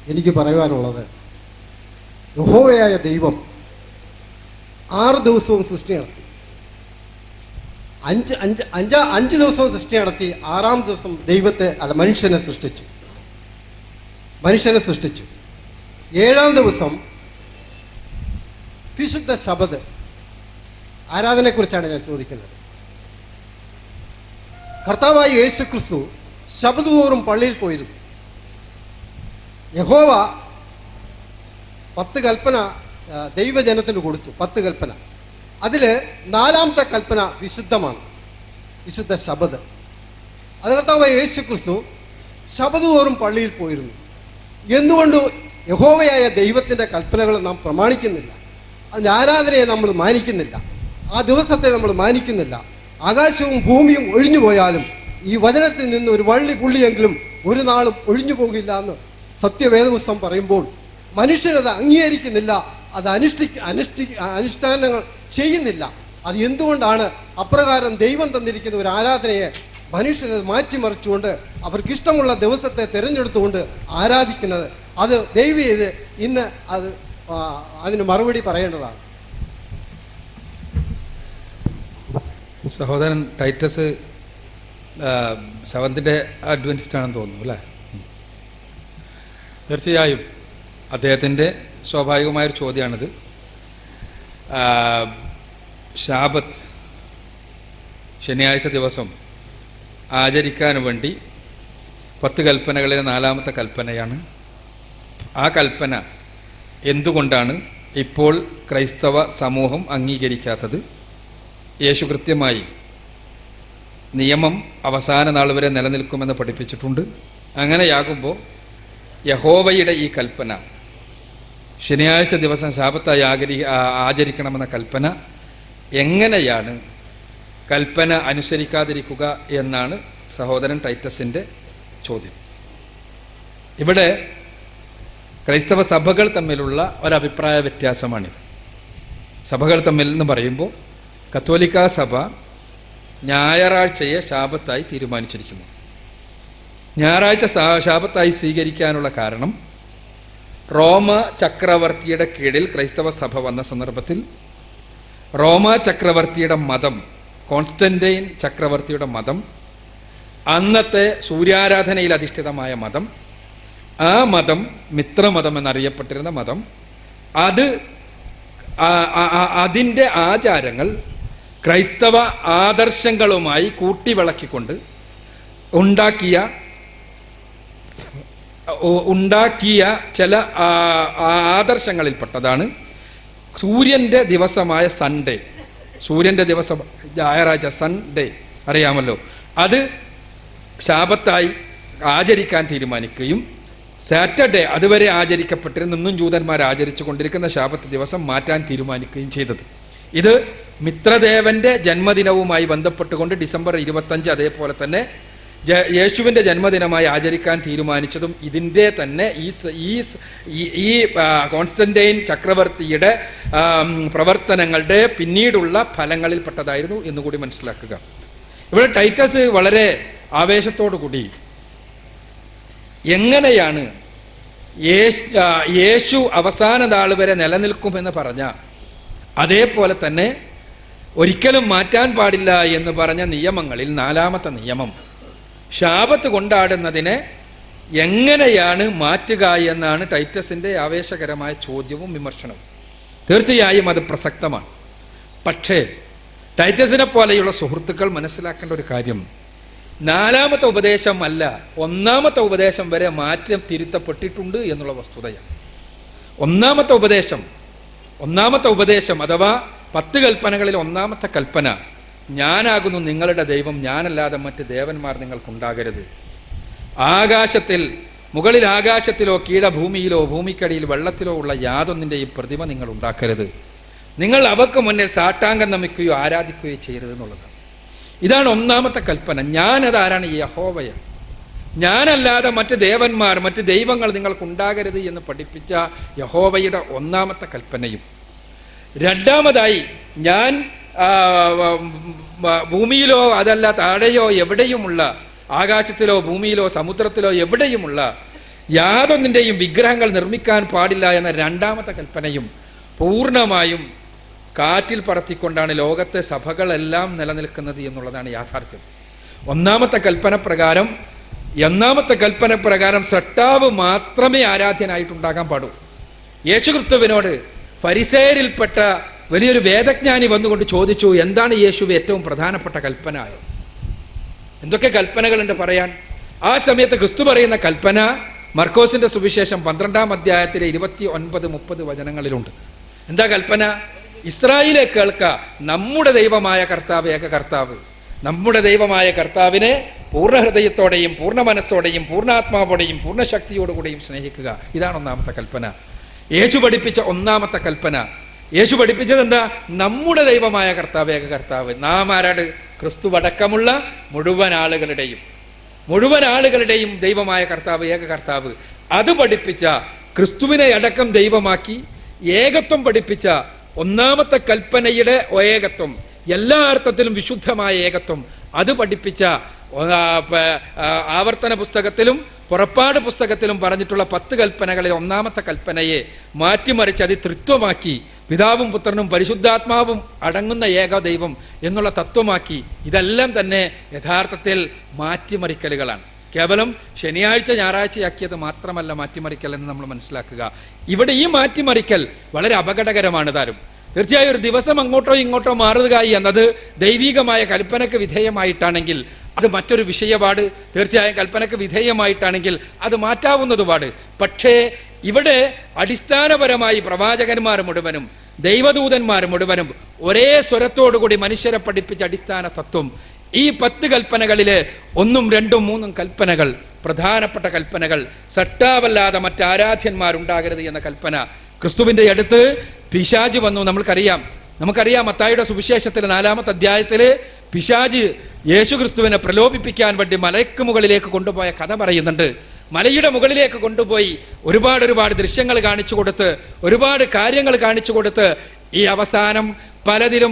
എനിക്ക് പറയുവാനുള്ളത്, യഹോവയായ ദൈവം 6 ദിവസവും സൃഷ്ടി നടത്തി. 5 ദിവസവും സൃഷ്ടി നടത്തി. 6-ാം ദിവസം മനുഷ്യനെ സൃഷ്ടിച്ചു. 7-ാം ദിവസം വിശുദ്ധ ശബത്ത് ആരാധനയെക്കുറിച്ചാണ് ഞാൻ ചോദിക്കുന്നത്. കർത്താവായ യേശു ക്രിസ്തു ശബത്ത് തോറും പള്ളിയിൽ പോയിരുന്നു. യഹോവ 10 കൽപ്പന ദൈവജനത്തിന് കൊടുത്തു. 10 കൽപ്പന. അതിൽ 4-ാമത്തെ കൽപ്പന വിശുദ്ധമാണ്, വിശുദ്ധ ശബത്ത്. അത് കർത്താവായ യേശു ക്രിസ്തു ശബത്ത് തോറും പള്ളിയിൽ പോയിരുന്നു. എന്തുകൊണ്ട് യഹോവയായ ദൈവത്തിൻ്റെ കൽപ്പനകൾ നാം പ്രമാണിക്കുന്നില്ല? അതിൻ്റെ ആരാധനയെ നമ്മൾ മാനിക്കുന്നില്ല, ആ ദിവസത്തെ നമ്മൾ മാനിക്കുന്നില്ല. ആകാശവും ഭൂമിയും ഒഴിഞ്ഞു പോയാലും ഈ വചനത്തിൽ നിന്ന് ഒരു വള്ളി പുള്ളിയെങ്കിലും ഒരു നാളും ഒഴിഞ്ഞു പോകില്ല എന്ന് സത്യവേദപുസ്തകം പറയുമ്പോൾ മനുഷ്യരത് അംഗീകരിക്കുന്നില്ല, അത് അനുഷ്ഠാനങ്ങൾ ചെയ്യുന്നില്ല. അത് എന്തുകൊണ്ടാണ്? അപ്രകാരം ദൈവം തന്നിരിക്കുന്ന ഒരു ആരാധനയെ മനുഷ്യരത് മാറ്റിമറിച്ചുകൊണ്ട് അവർക്കിഷ്ടമുള്ള ദിവസത്തെ തിരഞ്ഞെടുത്തുകൊണ്ട് ആരാധിക്കുന്നത്. അത് ദയവ് ചെയ്ത് ഇന്ന് അതിന് മറുപടി പറയേണ്ടതാണ്. സഹോദരൻ ടൈറ്റസ് സെവന്തിൻ്റെ അഡ്വൻറ്റിസ്റ്റ് ആണെന്ന് തോന്നുന്നു അല്ലേ? തീർച്ചയായും അദ്ദേഹത്തിൻ്റെ സ്വാഭാവികമായൊരു ചോദ്യമാണിത്. ശാബത്ത് ശനിയാഴ്ച ദിവസം ആചരിക്കാൻ വേണ്ടി 10 കൽപ്പനകളിലെ 4-ാമത്തെ കൽപ്പനയാണ്. ആ കൽപ്പന എന്തുകൊണ്ടാണ് ഇപ്പോൾ ക്രൈസ്തവ സമൂഹം അംഗീകരിക്കാത്തത്? യേശു കൃത്യമായി നിയമം അവസാന നാൾ വരെ നിലനിൽക്കുമെന്ന് പഠിപ്പിച്ചിട്ടുണ്ട്. അങ്ങനെയാകുമ്പോൾ യഹോവയുടെ ഈ കൽപ്പന, ശനിയാഴ്ച ദിവസം ശാബത്തായി ആചരിക്കണമെന്ന കൽപ്പന, എങ്ങനെയാണ് കൽപ്പന അനുസരിക്കാതിരിക്കുക എന്നാണ് സഹോദരൻ ടൈറ്റസിൻ്റെ ചോദ്യം. ഇവിടെ ക്രൈസ്തവ സഭകൾ തമ്മിലുള്ള ഒരഭിപ്രായ വ്യത്യാസമാണിത്. സഭകൾ തമ്മിൽ എന്ന് പറയുമ്പോൾ കത്തോലിക്ക സഭ ഞായറാഴ്ചയെ ശാബത്തായി തീരുമാനിച്ചിരിക്കുന്നു. ഞായറാഴ്ച ശാബത്തായി സ്വീകരിക്കാനുള്ള കാരണം, റോമ ചക്രവർത്തിയുടെ കീഴിൽ ക്രൈസ്തവ സഭ വന്ന സന്ദർഭത്തിൽ റോമ ചക്രവർത്തിയുടെ മതം, കോൺസ്റ്റന്റൈൻ ചക്രവർത്തിയുടെ മതം, അന്നത്തെ സൂര്യാരാധനയിൽ അധിഷ്ഠിതമായ മതം, ആ മതം മിത്രമതം എന്നറിയപ്പെട്ടിരുന്ന മതം, അതിൻ്റെ ആചാരങ്ങൾ ക്രൈസ്തവ ആദർശങ്ങളുമായി കൂട്ടിവിളക്കിക്കൊണ്ട് ഉണ്ടാക്കിയ ചില ആദർശങ്ങളിൽപ്പെട്ടതാണ് സൂര്യൻ്റെ ദിവസമായ സൺഡേ. സൂര്യൻ്റെ ദിവസം ഞായറാഴ്ച സൺഡേ അറിയാമല്ലോ, അത് ശാബത്തായി ആചരിക്കാൻ തീരുമാനിക്കുകയും സാറ്റർഡേ അതുവരെ ആചരിക്കപ്പെട്ടിരുന്ന ഇന്നും ജൂതന്മാർ ആചരിച്ചു കൊണ്ടിരിക്കുന്ന ശാബത്ത് ദിവസം മാറ്റാൻ തീരുമാനിക്കുകയും ചെയ്തത്. ഇത് മിത്രദേവന്റെ ജന്മദിനവുമായി ബന്ധപ്പെട്ടുകൊണ്ട് ഡിസംബർ 25 അതേപോലെ തന്നെ യേശുവിൻ്റെ ജന്മദിനമായി ആചരിക്കാൻ തീരുമാനിച്ചതും ഇതിൻ്റെ തന്നെ ഈ കോൺസ്റ്റന്റൈൻ ചക്രവർത്തിയുടെ പ്രവർത്തനങ്ങളുടെ പിന്നീടുള്ള ഫലങ്ങളിൽപ്പെട്ടതായിരുന്നു എന്നുകൂടി മനസ്സിലാക്കുക. ഇവിടെ ടൈറ്റസ് വളരെ ആവേശത്തോടു കൂടി എങ്ങനെയാണ് യേശു അവസാന നാൾ വരെ നിലനിൽക്കുമെന്ന് പറഞ്ഞ, അതേപോലെ തന്നെ ഒരിക്കലും മാറ്റാൻ പാടില്ല എന്ന് പറഞ്ഞ നിയമങ്ങളിൽ 4-ാമത്തെ നിയമം ശാബത്ത് കൊണ്ടാടുന്നതിനെ എങ്ങനെയാണ് മാറ്റുക എന്നാണ് ടൈറ്റസിൻ്റെ ആവേശകരമായ ചോദ്യവും വിമർശനവും. തീർച്ചയായും അത് പ്രസക്തമാണ്. പക്ഷേ ടൈറ്റസിനെ പോലെയുള്ള സുഹൃത്തുക്കൾ മനസ്സിലാക്കേണ്ട ഒരു കാര്യം, 4-ാമത്തെ ഉപദേശം അല്ല 1-ാമത്തെ ഉപദേശം വരെ മാറ്റം തിരുത്തപ്പെട്ടിട്ടുണ്ട് എന്നുള്ള വസ്തുതയാണ്. 1-ാമത്തെ ഉപദേശം അഥവാ 10 കൽപ്പനകളിൽ 1-ാമത്തെ കൽപ്പന, ഞാനാകുന്നു നിങ്ങളുടെ ദൈവം, ഞാനല്ലാതെ മറ്റ് ദേവന്മാർ നിങ്ങൾക്കുണ്ടാകരുത്. മുകളിൽ ആകാശത്തിലോ കീഴഭൂമിയിലോ ഭൂമിക്കടിയിൽ വെള്ളത്തിലോ ഉള്ള യാതൊന്നിൻ്റെയും പ്രതിമ നിങ്ങൾ ഉണ്ടാക്കരുത്. നിങ്ങൾ അവക്ക് മുന്നിൽ സാഷ്ടാംഗം നമിക്കുകയോ ആരാധിക്കുകയോ ചെയ്യരുത് എന്നുള്ളതാണ്. ഇതാണ് 1-ാമത്തെ കൽപ്പന. ഞാനതാരാണ്? യഹോവയാണ്. ഞാനല്ലാതെ മറ്റ് ദേവന്മാർ, മറ്റ് ദൈവങ്ങൾ നിങ്ങൾക്കുണ്ടാകരുത് എന്ന് പഠിപ്പിച്ച യഹോവയുടെ 1-ാമത്തെ കൽപ്പനയും, 2-ാമതായി ഞാൻ ഭൂമിയിലോ അതല്ല താഴെയോ എവിടെയുമുള്ള, ആകാശത്തിലോ ഭൂമിയിലോ സമുദ്രത്തിലോ എവിടെയുമുള്ള യാതൊന്നിൻ്റെയും വിഗ്രഹങ്ങൾ നിർമ്മിക്കാൻ പാടില്ല എന്ന രണ്ടാമത്തെ കൽപ്പനയും പൂർണ്ണമായും കാറ്റിൽ പറത്തിക്കൊണ്ടാണ് ലോകത്തെ സഭകളെല്ലാം നിലനിൽക്കുന്നത് എന്നുള്ളതാണ് യാഥാർത്ഥ്യം. ഒന്നാമത്തെ കൽപ്പന പ്രകാരം സൃഷ്ടാവ് മാത്രമേ ആരാധ്യനായിട്ടുണ്ടാകാൻ പാടൂ. യേശുക്രിസ്തുവിനോട് ഫരിസേയരിൽപ്പെട്ട വലിയൊരു വേദജ്ഞാനി വന്നുകൊണ്ട് ചോദിച്ചു, എന്താണ് യേശുവെ ഏറ്റവും പ്രധാനപ്പെട്ട കൽപ്പന? എന്തൊക്കെ കൽപ്പനകളുണ്ട് പറയാൻ? ആ സമയത്ത് ക്രിസ്തു പറയുന്ന കൽപ്പന മർക്കോസിന്റെ സുവിശേഷം 12-ാം അധ്യായത്തിലെ 29-30 വചനങ്ങളിലുണ്ട്. എന്താ കൽപ്പന? ഇസ്രായേലെ കേൾക്ക, നമ്മുടെ ദൈവമായ കർത്താവ് ഏക കർത്താവ്. നമ്മുടെ ദൈവമായ കർത്താവിനെ പൂർണ്ണ ഹൃദയത്തോടെയും പൂർണ്ണ മനസ്സോടെയും പൂർണ്ണാത്മാവോടെയും പൂർണ്ണ ശക്തിയോടുകൂടെയും സ്നേഹിക്കുക. ഇതാണ് ഒന്നാമത്തെ കൽപ്പന. യേശു പഠിപ്പിച്ച ഒന്നാമത്തെ കൽപ്പന. യേശു പഠിപ്പിച്ചത് എന്താ? നമ്മുടെ ദൈവമായ കർത്താവ് ഏക കർത്താവ്. നാം ആരാട്? ക്രിസ്തു അടക്കമുള്ള മുഴുവൻ ആളുകളുടെയും ദൈവമായ കർത്താവ് ഏക കർത്താവ്. അത് പഠിപ്പിച്ച, ക്രിസ്തുവിനെ അടക്കം ദൈവമാക്കി ഏകത്വം പഠിപ്പിച്ച ഒന്നാമത്തെ കൽപ്പനയുടെ ഏകത്വം, എല്ലാ അർത്ഥത്തിലും വിശുദ്ധമായ ഏകത്വം, അത് പഠിപ്പിച്ച ആവർത്തന പുസ്തകത്തിലും പുറപ്പാട് പുസ്തകത്തിലും പറഞ്ഞിട്ടുള്ള 10 കൽപ്പനകളിൽ ഒന്നാമത്തെ കൽപ്പനയെ മാറ്റിമറിച്ച് അത് ത്രിത്വമാക്കി, പിതാവും പുത്രനും പരിശുദ്ധാത്മാവും അടങ്ങുന്ന ഏക ദൈവം എന്നുള്ള തത്വമാക്കി. ഇതെല്ലാം തന്നെ യഥാർത്ഥത്തിൽ മാറ്റിമറിക്കലുകളാണ്. കേവലം ശനിയാഴ്ച ഞായറാഴ്ചയാക്കിയത് മാത്രമല്ല മാറ്റിമറിക്കൽ എന്ന് നമ്മൾ മനസ്സിലാക്കുക. ഇവിടെ ഈ മാറ്റിമറിക്കൽ വളരെ അപകടകരമാണ് താനും. തീർച്ചയായും ഒരു ദിവസം അങ്ങോട്ടോ ഇങ്ങോട്ടോ മാറുക എന്നത് ദൈവികമായ കൽപ്പനക്ക് വിധേയമായിട്ടാണെങ്കിൽ അത് മറ്റൊരു വിഷയപാട്. തീർച്ചയായും കൽപ്പനക്ക് വിധേയമായിട്ടാണെങ്കിൽ അത് മാറ്റാവുന്നതുപാട്. പക്ഷേ ഇവിടെ അടിസ്ഥാനപരമായി പ്രവാചകന്മാർ മുഴുവനും ദൈവദൂതന്മാർ മുഴുവനും ഒരേ സ്വരത്തോടുകൂടി മനുഷ്യരെ പഠിപ്പിച്ച അടിസ്ഥാന തത്വം ഈ 10 കൽപ്പനകളിലെ 1, 2, 3 കൽപ്പനകൾ, പ്രധാനപ്പെട്ട കൽപ്പനകൾ, സട്ടാവല്ലാതെ മറ്റാരാധ്യന്മാരുണ്ടാകരുത് എന്ന കൽപ്പന. ക്രിസ്തുവിന്റെ അടുത്ത് പിശാച് വന്നു. നമുക്കറിയാം മത്തായിയുടെ സുവിശേഷത്തിലെ 4-ാമത്തെ അധ്യായത്തില് പിശാച് യേശുക്രിസ്തുവിനെ പ്രലോഭിപ്പിക്കാൻ വേണ്ടി മലയ്ക്ക് മുകളിലേക്ക് കൊണ്ടുപോയ കഥ പറയുന്നുണ്ട്. മലയുടെ മുകളിലേക്ക് കൊണ്ടുപോയി ഒരുപാട് ദൃശ്യങ്ങൾ കാണിച്ചു കൊടുത്ത്, ഒരുപാട് കാര്യങ്ങൾ കാണിച്ചു കൊടുത്ത്, ഈ അവസാനം പലതിലും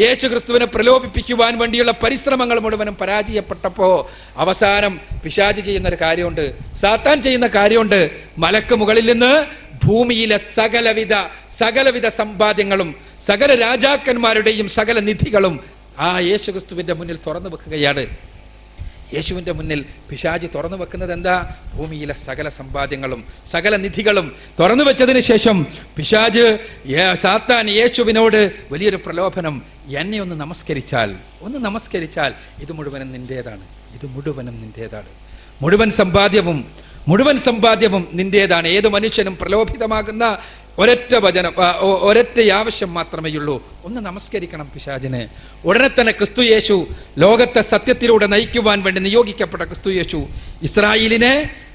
യേശുക്രിസ്തുവിനെ പ്രലോഭിപ്പിക്കുവാൻ വേണ്ടിയുള്ള പരിശ്രമങ്ങൾ മുഴുവനും പരാജയപ്പെട്ടപ്പോ അവസാനം പിശാച് ചെയ്യുന്നൊരു കാര്യമുണ്ട്, സാത്താൻ ചെയ്യുന്ന കാര്യമുണ്ട്. മലക്ക് മുകളിൽ നിന്ന് ഭൂമിയിലെ സകലവിധ സമ്പാദ്യങ്ങളും സകല രാജാക്കന്മാരുടെയും സകല നിധികളും ആ യേശുക്രിസ്തുവിന്റെ മുന്നിൽ തുറന്നു വെക്കുകയാണ്. യേശുവിൻ്റെ മുന്നിൽ പിശാച് തുറന്നു വെക്കുന്നത് എന്താ? ഭൂമിയിലെ സകല സമ്പാദ്യങ്ങളും സകല നിധികളും തുറന്നു വെച്ചതിന് ശേഷം സാത്താൻ യേശുവിനോട് വലിയൊരു പ്രലോഭനം, എന്നെ ഒന്ന് നമസ്കരിച്ചാൽ ഇത് മുഴുവനും നിന്റേതാണ്. മുഴുവൻ സമ്പാദ്യവും നിന്റേതാണ്. ഏത് മനുഷ്യനും പ്രലോഭിതമാകുന്ന ഒരൊറ്റ ആവശ്യം മാത്രമേയുള്ളൂ, ഒന്ന് നമസ്കരിക്കണം പിശാചിനെ. ഉടനെ തന്നെ ക്രിസ്തു യേശു ലോകത്തെ സത്യത്തിലൂടെ നയിക്കുവാൻ വേണ്ടി നിയോഗിക്കപ്പെട്ട ക്രിസ്തു യേശു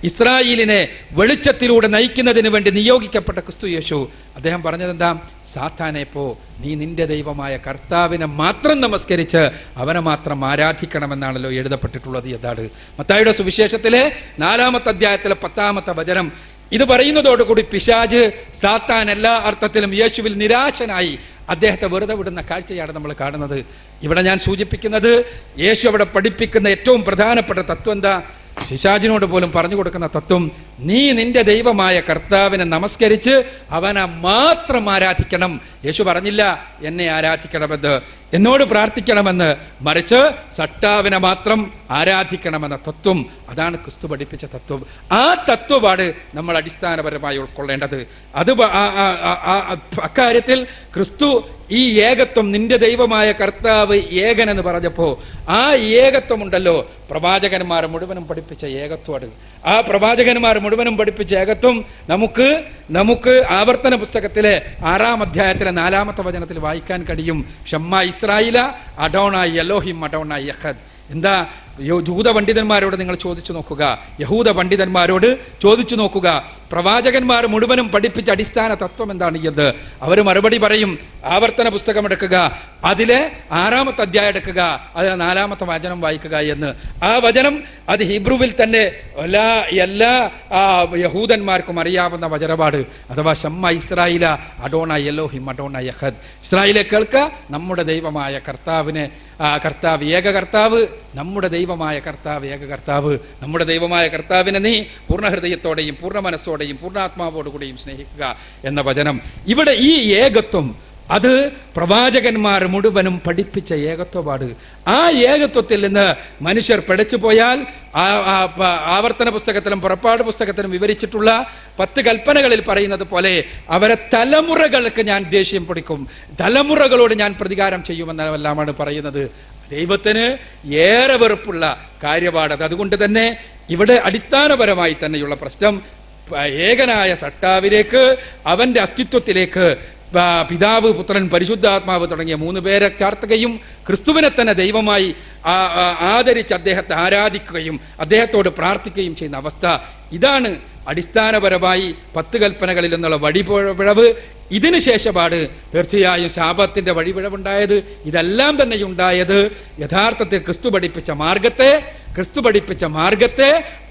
ഇസ്രായേലിനെ വെളിച്ചത്തിലൂടെ നയിക്കുന്നതിന് വേണ്ടി നിയോഗിക്കപ്പെട്ട ക്രിസ്തു യേശു അദ്ദേഹം പറഞ്ഞതെന്താ? സാത്താനെ പോ, നീ നിന്റെ ദൈവമായ കർത്താവിനെ മാത്രം നമസ്കരിച്ച് അവനെ മാത്രം ആരാധിക്കണമെന്നാണല്ലോ എഴുതപ്പെട്ടിട്ടുള്ളത്. എന്താണ്? മത്തായിയുടെ സുവിശേഷത്തിലെ 4-ാമത്തെ അധ്യായത്തിലെ 10-ാമത്തെ വചനം ഇത് പറയുന്നതോടുകൂടി പിശാച്, സാത്താൻ എല്ലാ അർത്ഥത്തിലും യേശുവിൽ നിരാശനായി അദ്ദേഹത്തെ വെറുതെ വിടുന്ന കാഴ്ചയാണ് നമ്മൾ കാണുന്നത്. ഇവിടെ ഞാൻ സൂചിപ്പിക്കുന്നത് യേശു അവിടെ പഠിപ്പിക്കുന്ന ഏറ്റവും പ്രധാനപ്പെട്ട തത്വം എന്താ? പിശാചിനോട് പോലും പറഞ്ഞു കൊടുക്കുന്ന തത്വം, നീ നിന്റെ ദൈവമായ കർത്താവിനെ നമസ്കരിച്ച് അവനെ മാത്രം ആരാധിക്കണം. യേശു പറഞ്ഞില്ല എന്നെ ആരാധിക്കണമെന്ന്, എന്നോട് പ്രാർത്ഥിക്കണമെന്ന്, മറിച്ച് സട്ടാവിനെ മാത്രം ആരാധിക്കണമെന്ന തത്വം. അതാണ് ക്രിസ്തു പഠിപ്പിച്ച തത്വം. ആ തത്വമാണ് നമ്മൾ അടിസ്ഥാനപരമായി ഉൾക്കൊള്ളേണ്ടത്. അത് അക്കാര്യത്തിൽ ക്രിസ്തു ഈ ഏകത്വം, നിന്റെ ദൈവമായ കർത്താവ് ഏകൻ എന്ന് പറഞ്ഞപ്പോ ആ ഏകത്വം ഉണ്ടല്ലോ, പ്രവാചകന്മാർ മുഴുവനും പഠിപ്പിച്ച ഏകത്വമാണ്. ആ പ്രവാചകന്മാർ മുഴുവനും പഠിപ്പിച്ച ഏകത്വം നമുക്ക് ആവർത്തന പുസ്തകത്തിലെ 6-ാം അധ്യായത്തിലെ 4-ാമത്തെ വചനത്തിൽ വായിക്കാൻ കഴിയും. ഷമ്മാ ഇസ്രായേല അഡോണായി എലോഹിം അഡോണായി യഹദ്. എന്താ? ജൂത പണ്ഡിതന്മാരോട് നിങ്ങൾ ചോദിച്ചു നോക്കുക, യഹൂദ പണ്ഡിതന്മാരോട് ചോദിച്ചു നോക്കുക, പ്രവാചകന്മാർ മുഴുവനും പഠിപ്പിച്ച അടിസ്ഥാന തത്വം എന്താണ് എന്ന്. അവർ മറുപടി പറയും. ആവർത്തന പുസ്തകം എടുക്കുക, അതിലെ 6-ാമത്തെ അധ്യായം എടുക്കുക, അതിലെ 4-ാമത്തെ വചനം വായിക്കുക എന്ന്. ആ വചനം അത് ഹീബ്രുവിൽ തന്നെ എല്ലാ യഹൂദന്മാർക്കും അറിയാവുന്ന വചനപാട്. അഥവാ ഷമ്മ ഇസ്രായേല അഡോണ എലോഹിം അഡോണ യഹദ്. ഇസ്രായേലെ കേൾക്ക, നമ്മുടെ ദൈവമായ കർത്താവിനെ കർത്താവ്, ഏക കർത്താവ്, നമ്മുടെ ദൈവമായ കർത്താവ്, ഏക കർത്താവ്. നമ്മുടെ ദൈവമായ കർത്താവിനെ നീ പൂർണ്ണ ഹൃദയത്തോടെയും പൂർണ്ണ മനസ്സോടെയും പൂർണ്ണാത്മാവോടുകൂടിയും സ്നേഹിക്കുക എന്ന വചനം. ഇവിടെ ഈ ഏകത്വം അത് പ്രവാചകന്മാർ മുഴുവനും പഠിപ്പിച്ച ഏകത്വപാട്. ആ ഏകത്വത്തിൽ നിന്ന് മനുഷ്യർ പിഴച്ചു പോയാൽ ആവർത്തന പുസ്തകത്തിലും പുറപ്പാട് പുസ്തകത്തിലും വിവരിച്ചിട്ടുള്ള 10 കൽപ്പനകളിൽ പറയുന്നത് പോലെ അവരെ തലമുറകൾക്ക് ഞാൻ ദേഷ്യം പിടിക്കും, തലമുറകളോട് ഞാൻ പ്രതികാരം ചെയ്യുമെന്നെല്ലാമാണ് പറയുന്നത്. ദൈവത്തിന് ഏറെ വെറുപ്പുള്ള കാര്യപാടത്. അതുകൊണ്ട് തന്നെ ഇവിടെ അടിസ്ഥാനപരമായി തന്നെയുള്ള പ്രശ്നം ഏകനായ സട്ടാവിലേക്ക്, അവന്റെ അസ്തിത്വത്തിലേക്ക് പിതാവ്, പുത്രൻ, പരിശുദ്ധാത്മാവ് തുടങ്ങിയ 3 പേരെ ചാർത്തുകയും ക്രിസ്തുവിനെ തന്നെ ദൈവമായി ആദരിച്ച് അദ്ദേഹത്തെ ആരാധിക്കുകയും അദ്ദേഹത്തോട് പ്രാർത്ഥിക്കുകയും ചെയ്യുന്ന അവസ്ഥ. ഇതാണ് അടിസ്ഥാനപരമായി 10 കൽപ്പനകളിൽ നിന്നുള്ള വഴിപിഴവ്. ഇതിനു ശേഷമാണ് തീർച്ചയായും ശാപത്തിന്റെ വഴിപിഴവുണ്ടായത്. ഇതെല്ലാം തന്നെ ഉണ്ടായത് യഥാർത്ഥത്തിൽ ക്രിസ്തു പഠിപ്പിച്ച മാർഗത്തെ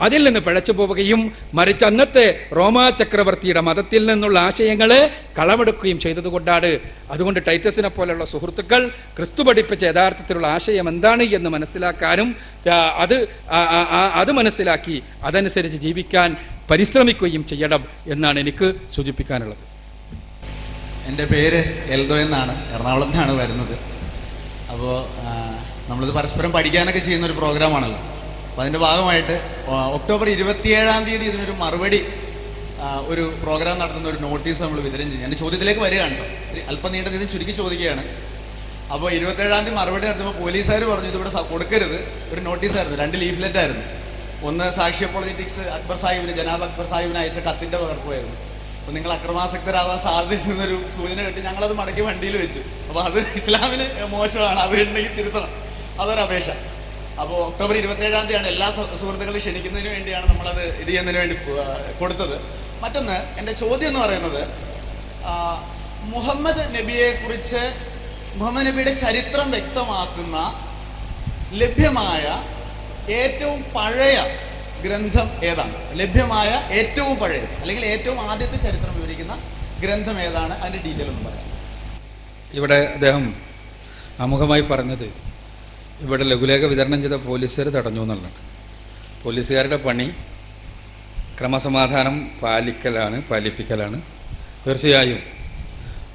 അതിൽ നിന്ന് പിഴച്ചു പോവുകയും മറിച്ച് അന്നത്തെ റോമാ ചക്രവർത്തിയുടെ മതത്തിൽ നിന്നുള്ള ആശയങ്ങളെ കളമെടുക്കുകയും ചെയ്തതുകൊണ്ടാണ്. അതുകൊണ്ട് ടൈറ്റസിനെ പോലെയുള്ള സുഹൃത്തുക്കൾ ക്രിസ്തു പഠിപ്പിച്ച യഥാർത്ഥത്തിലുള്ള ആശയം എന്താണ് എന്ന് മനസ്സിലാക്കാനും അത് മനസ്സിലാക്കി അതനുസരിച്ച് ജീവിക്കാൻ പരിശ്രമിക്കുകയും ചെയ്യണം എന്നാണ് എനിക്ക് സൂചിപ്പിക്കാനുള്ളത്. എൻ്റെ പേര് എൽദോ എന്നാണ്, എറണാകുളത്ത് നിന്നാണ് വരുന്നത്. അപ്പോൾ നമ്മളിത് പരസ്പരം പഠിക്കാനൊക്കെ ചെയ്യുന്ന ഒരു പ്രോഗ്രാമാണല്ലോ. അപ്പോൾ അതിൻ്റെ ഭാഗമായിട്ട് ഒക്ടോബർ 27-ാം തീയതി ഇതിനൊരു മറുപടി ഒരു പ്രോഗ്രാം നടത്തുന്ന ഒരു നോട്ടീസ് നമ്മൾ വിതരണം ചെയ്യും. എൻ്റെ ചോദ്യത്തിലേക്ക് വരികയാണ് കേട്ടോ, അല്പം നീണ്ട തീയതി ചുരുക്കി ചോദിക്കുകയാണ്. അപ്പോൾ 27-ാം തീയതി മറുപടി നടത്തുമ്പോൾ പോലീസുകാർ പറഞ്ഞു ഇതിവിടെ കൊടുക്കരുത്. ഒരു നോട്ടീസായിരുന്നു, 2 ലീഫ്ലെറ്റ് ആയിരുന്നു. ഒന്ന് സാക്ഷി അപ്പോളജറ്റിക്സ് അക്ബർ സാഹിബിന്, ജനാബ് അക്ബർ സാഹിബിന് അയച്ച കത്തിൻ്റെ പകർപ്പായിരുന്നു. അപ്പോൾ നിങ്ങൾ അക്രമാസക്തരാവാൻ സാധ്യതയുന്നൊരു സൂചന കിട്ടി. ഞങ്ങളത് മടക്കി വണ്ടിയിൽ വെച്ചു. അപ്പോൾ അത് ഇസ്ലാമിന് മോശമാണ്, അത് ഉണ്ടെങ്കിൽ തിരുത്തണം, അതൊരു അപേക്ഷ. അപ്പോൾ ഒക്ടോബർ 27-ാം തീയതിയാണ് എല്ലാ സുഹൃത്തുക്കളെ ക്ഷണിക്കുന്നതിന് വേണ്ടിയാണ് നമ്മളത് ഇത് ചെയ്യുന്നതിന് വേണ്ടി കൊടുത്തത്. മറ്റൊന്ന്, എൻ്റെ ചോദ്യം എന്ന് പറയുന്നത്, മുഹമ്മദ് നബിയുടെ ചരിത്രം വ്യക്തമാക്കുന്ന ലഭ്യമായ ഏറ്റവും പഴയ ഗ്രന്ഥം ഏതാണ്? ലഭ്യമായ ഏറ്റവും പഴയത് അല്ലെങ്കിൽ ഏറ്റവും ആദ്യത്തെ ചരിത്രം വിവരിക്കുന്ന ഗ്രന്ഥം ഏതാണ്? അതിൻ്റെ ഡീറ്റെയിൽ ഒന്ന് പറയാം. ഇവിടെ അദ്ദേഹം ആമുഖമായി പറഞ്ഞത് ഇവിടെ ലഘുലേഖ വിതരണം ചെയ്ത പോലീസുകാർ തടഞ്ഞു എന്നുള്ളത്. പോലീസുകാരുടെ പണി ക്രമസമാധാനം പാലിപ്പിക്കലാണ്. തീർച്ചയായും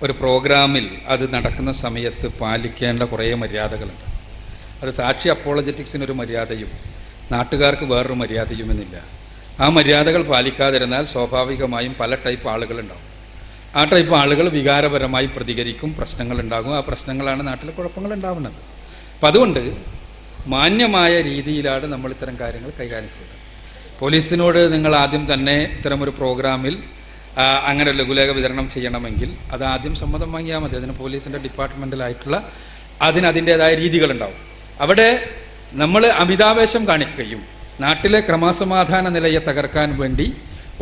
ഒരു പ്രോഗ്രാമിൽ അത് നടക്കുന്ന സമയത്ത് പാലിക്കേണ്ട കുറേ മര്യാദകളുണ്ട്. അത് സാക്ഷി അപ്പോളജറ്റിക്സിനൊരു മര്യാദയും നാട്ടുകാർക്ക് വേറൊരു മര്യാദയുമെന്നില്ല. ആ മര്യാദകൾ പാലിക്കാതിരുന്നാൽ സ്വാഭാവികമായും പല ടൈപ്പ് ആളുകളുണ്ടാവും. ആ ടൈപ്പ് ആളുകൾ വികാരപരമായി പ്രതികരിക്കും, പ്രശ്നങ്ങളുണ്ടാകും. ആ പ്രശ്നങ്ങളാണ് നാട്ടിൽ കുഴപ്പങ്ങൾ ഉണ്ടാവുന്നത്. അപ്പം അതുകൊണ്ട് മാന്യമായ രീതിയിലാണ് നമ്മൾ ഇത്തരം കാര്യങ്ങൾ കൈകാര്യം ചെയ്തത്. പോലീസിനോട് നിങ്ങൾ ആദ്യം തന്നെ ഇത്തരമൊരു പ്രോഗ്രാമിൽ അങ്ങനെ ലഘുലേഖ വിതരണം ചെയ്യണമെങ്കിൽ അത് ആദ്യം സമ്മതം വാങ്ങിയാൽ മതി. അതിന് പോലീസിൻ്റെ ഡിപ്പാർട്ട്മെൻറ്റിലായിട്ടുള്ള അതിൻ്റേതായ രീതികളുണ്ടാവും. അവിടെ നമ്മൾ അമിതാവേശം കാണിക്കുകയും നാട്ടിലെ ക്രമസമാധാന നിലയെ തകർക്കാൻ വേണ്ടി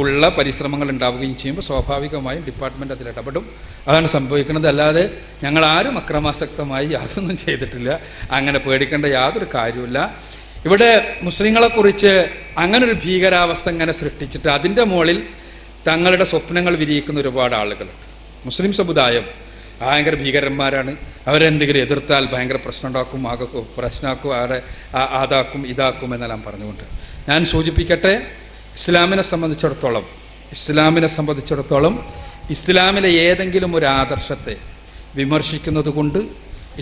ഉള്ള പരിശ്രമങ്ങൾ ഉണ്ടാവുകയും ചെയ്യുമ്പോൾ സ്വാഭാവികമായും ഡിപ്പാർട്ട്മെൻറ്റ് അതിൽ ഇടപെടും. അതാണ് സംഭവിക്കുന്നത്. അല്ലാതെ ഞങ്ങളാരും അക്രമാസക്തമായി യാതൊന്നും ചെയ്തിട്ടില്ല. അങ്ങനെ പേടിക്കേണ്ട യാതൊരു കാര്യമില്ല. ഇവിടെ മുസ്ലിങ്ങളെക്കുറിച്ച് അങ്ങനൊരു ഭീകരാവസ്ഥ ഇങ്ങനെ സൃഷ്ടിച്ചിട്ട് അതിൻ്റെ മുകളിൽ തങ്ങളുടെ സ്വപ്നങ്ങൾ വിരിയിക്കുന്ന ഒരുപാട് ആളുകളുണ്ട്. മുസ്ലിം സമുദായം ഭയങ്കര ഭീകരന്മാരാണ്, അവരെന്തെങ്കിലും എതിർത്താൽ ഭയങ്കര പ്രശ്നമുണ്ടാക്കും, പ്രശ്നമാക്കും, അവരെ അതാക്കും ഇതാക്കും എന്നെല്ലാം പറഞ്ഞുകൊണ്ട് ഞാൻ സൂചിപ്പിക്കട്ടെ, ഇസ്ലാമിനെ സംബന്ധിച്ചിടത്തോളം ഇസ്ലാമിലെ ഏതെങ്കിലും ഒരു ആദർശത്തെ വിമർശിക്കുന്നത് കൊണ്ട്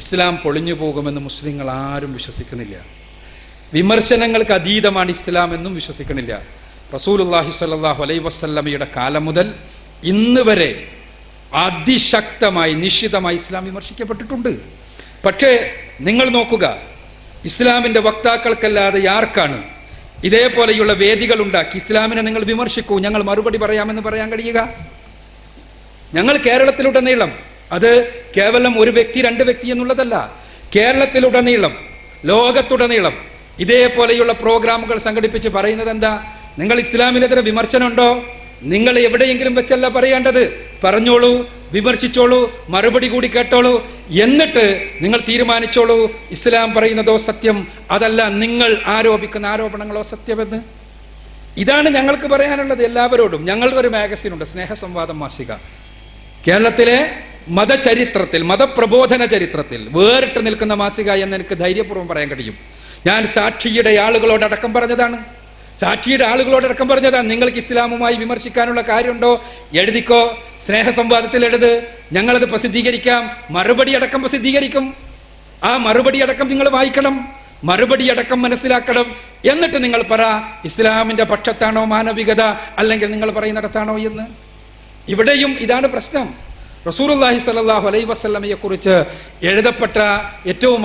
ഇസ്ലാം പൊളിഞ്ഞു പോകുമെന്ന് മുസ്ലിങ്ങൾ ആരും വിശ്വസിക്കുന്നില്ല. വിമർശനങ്ങൾക്ക് അതീതമാണ് ഇസ്ലാം എന്നും വിശ്വസിക്കണില്ല. റസൂലുള്ളാഹി സ്വല്ലല്ലാഹു അലൈഹി വസല്ലമയുടെ കാലം മുതൽ ഇന്ന് വരെ അതിശക്തമായി നിശ്ചിതമായി ഇസ്ലാം വിമർശിക്കപ്പെട്ടിട്ടുണ്ട്. പക്ഷേ നിങ്ങൾ നോക്കുക, ഇസ്ലാമിൻ്റെ വക്താക്കൾക്കല്ലാതെ ആർക്കാണ് ഇതേപോലെയുള്ള വേദികൾ ഉണ്ടാക്കി ഇസ്ലാമിനെ നിങ്ങൾ വിമർശിക്കൂ, ഞങ്ങൾ മറുപടി പറയാമെന്ന് പറയാൻ കഴിയുക? ഞങ്ങൾ കേരളത്തിലുടനീളം, അത് കേവലം ഒരു വ്യക്തി 2 വ്യക്തി എന്നുള്ളതല്ല, കേരളത്തിലുടനീളം ലോകത്തുടനീളം ഇതേപോലെയുള്ള പ്രോഗ്രാമുകൾ സംഘടിപ്പിച്ച് പറയുന്നത് എന്താ? നിങ്ങൾ ഇസ്ലാമിനെതിരെ വിമർശനമുണ്ടോ? നിങ്ങൾ എവിടെയെങ്കിലും വെച്ചല്ല പറയേണ്ടത്. പറഞ്ഞോളൂ, വിമർശിച്ചോളൂ, മറുപടി കൂടി കേട്ടോളൂ, എന്നിട്ട് നിങ്ങൾ തീരുമാനിച്ചോളൂ ഇസ്ലാം പറയുന്നതോ സത്യം, അതല്ല നിങ്ങൾ ആരോപിക്കുന്ന ആരോപണങ്ങളോ സത്യമെന്ന്. ഇതാണ് ഞങ്ങൾക്ക് പറയാനുള്ളത് എല്ലാവരോടും. ഞങ്ങളുടെ ഒരു മാഗസിനുണ്ട്, സ്നേഹസംവാദം മാസിക. കേരളത്തിലെ മതചരിത്രത്തിൽ, മതപ്രബോധന ചരിത്രത്തിൽ വേറിട്ട് നിൽക്കുന്ന മാസിക എന്ന് എനിക്ക് ധൈര്യപൂർവ്വം പറയാൻ കഴിയും. ഞാൻ സാക്ഷിയുടെ ആളുകളോടടക്കം പറഞ്ഞതാണ്. നിങ്ങൾക്ക് ഇസ്ലാമുമായി വിമർശിക്കാനുള്ള കാര്യമുണ്ടോ? എഴുതിക്കോ, സ്നേഹസംവാദത്തിൽ എഴുത്, ഞങ്ങളത് പ്രസിദ്ധീകരിക്കാം. മറുപടി അടക്കം പ്രസിദ്ധീകരിക്കും. ആ മറുപടി അടക്കം നിങ്ങൾ വായിക്കണം, മറുപടി അടക്കം മനസ്സിലാക്കണം. എന്നിട്ട് നിങ്ങൾ പറ, ഇസ്ലാമിന്റെ പക്ഷത്താണോ മാനവികത, അല്ലെങ്കിൽ നിങ്ങൾ പറയുന്നിടത്താണോ എന്ന്. ഇവിടെയും ഇതാണ് പ്രശ്നം. റസൂലുള്ളാഹി സ്വല്ലല്ലാഹു അലൈഹി വസല്ലമയെ കുറിച്ച് എഴുതപ്പെട്ട ഏറ്റവും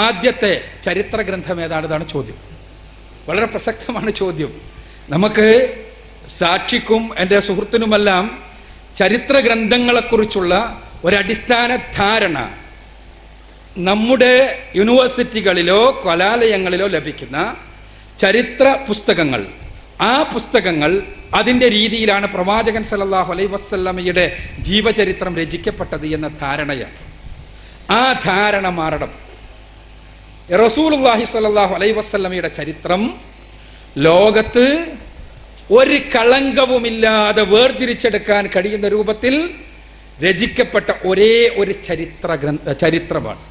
ആദ്യത്തെ ചരിത്ര ഗ്രന്ഥം ഏതാണ്? ഇതാണ് ചോദ്യം. വളരെ പ്രസക്തമാണ് ചോദ്യം. നമുക്ക് സാക്ഷിക്കും എൻ്റെ സുഹൃത്തിനുമെല്ലാം ചരിത്ര ഗ്രന്ഥങ്ങളെക്കുറിച്ചുള്ള ഒരടിസ്ഥാന ധാരണ നമ്മുടെ യൂണിവേഴ്സിറ്റികളിലോ കലാലയങ്ങളിലോ ലഭിക്കുന്ന ചരിത്ര പുസ്തകങ്ങൾ, ആ പുസ്തകങ്ങൾ അതിൻ്റെ രീതിയിലാണ് പ്രവാചകൻ സല്ലല്ലാഹു അലൈഹി വസല്ലമയുടെ ജീവചരിത്രം രചിക്കപ്പെട്ടത് എന്ന ധാരണയാണ്. ആ ധാരണ മാറണം. റസൂലുള്ളാഹി സ്വല്ലല്ലാഹു അലൈഹി വസല്ലമയുടെ ചരിത്രം ലോകത്ത് ഒരു കളങ്കവുമില്ലാതെ വേർതിരിച്ചെടുക്കാൻ കഴിയുന്ന രൂപത്തിൽ രചിക്കപ്പെട്ട ഒരേ ഒരു ചരിത്രമാണ്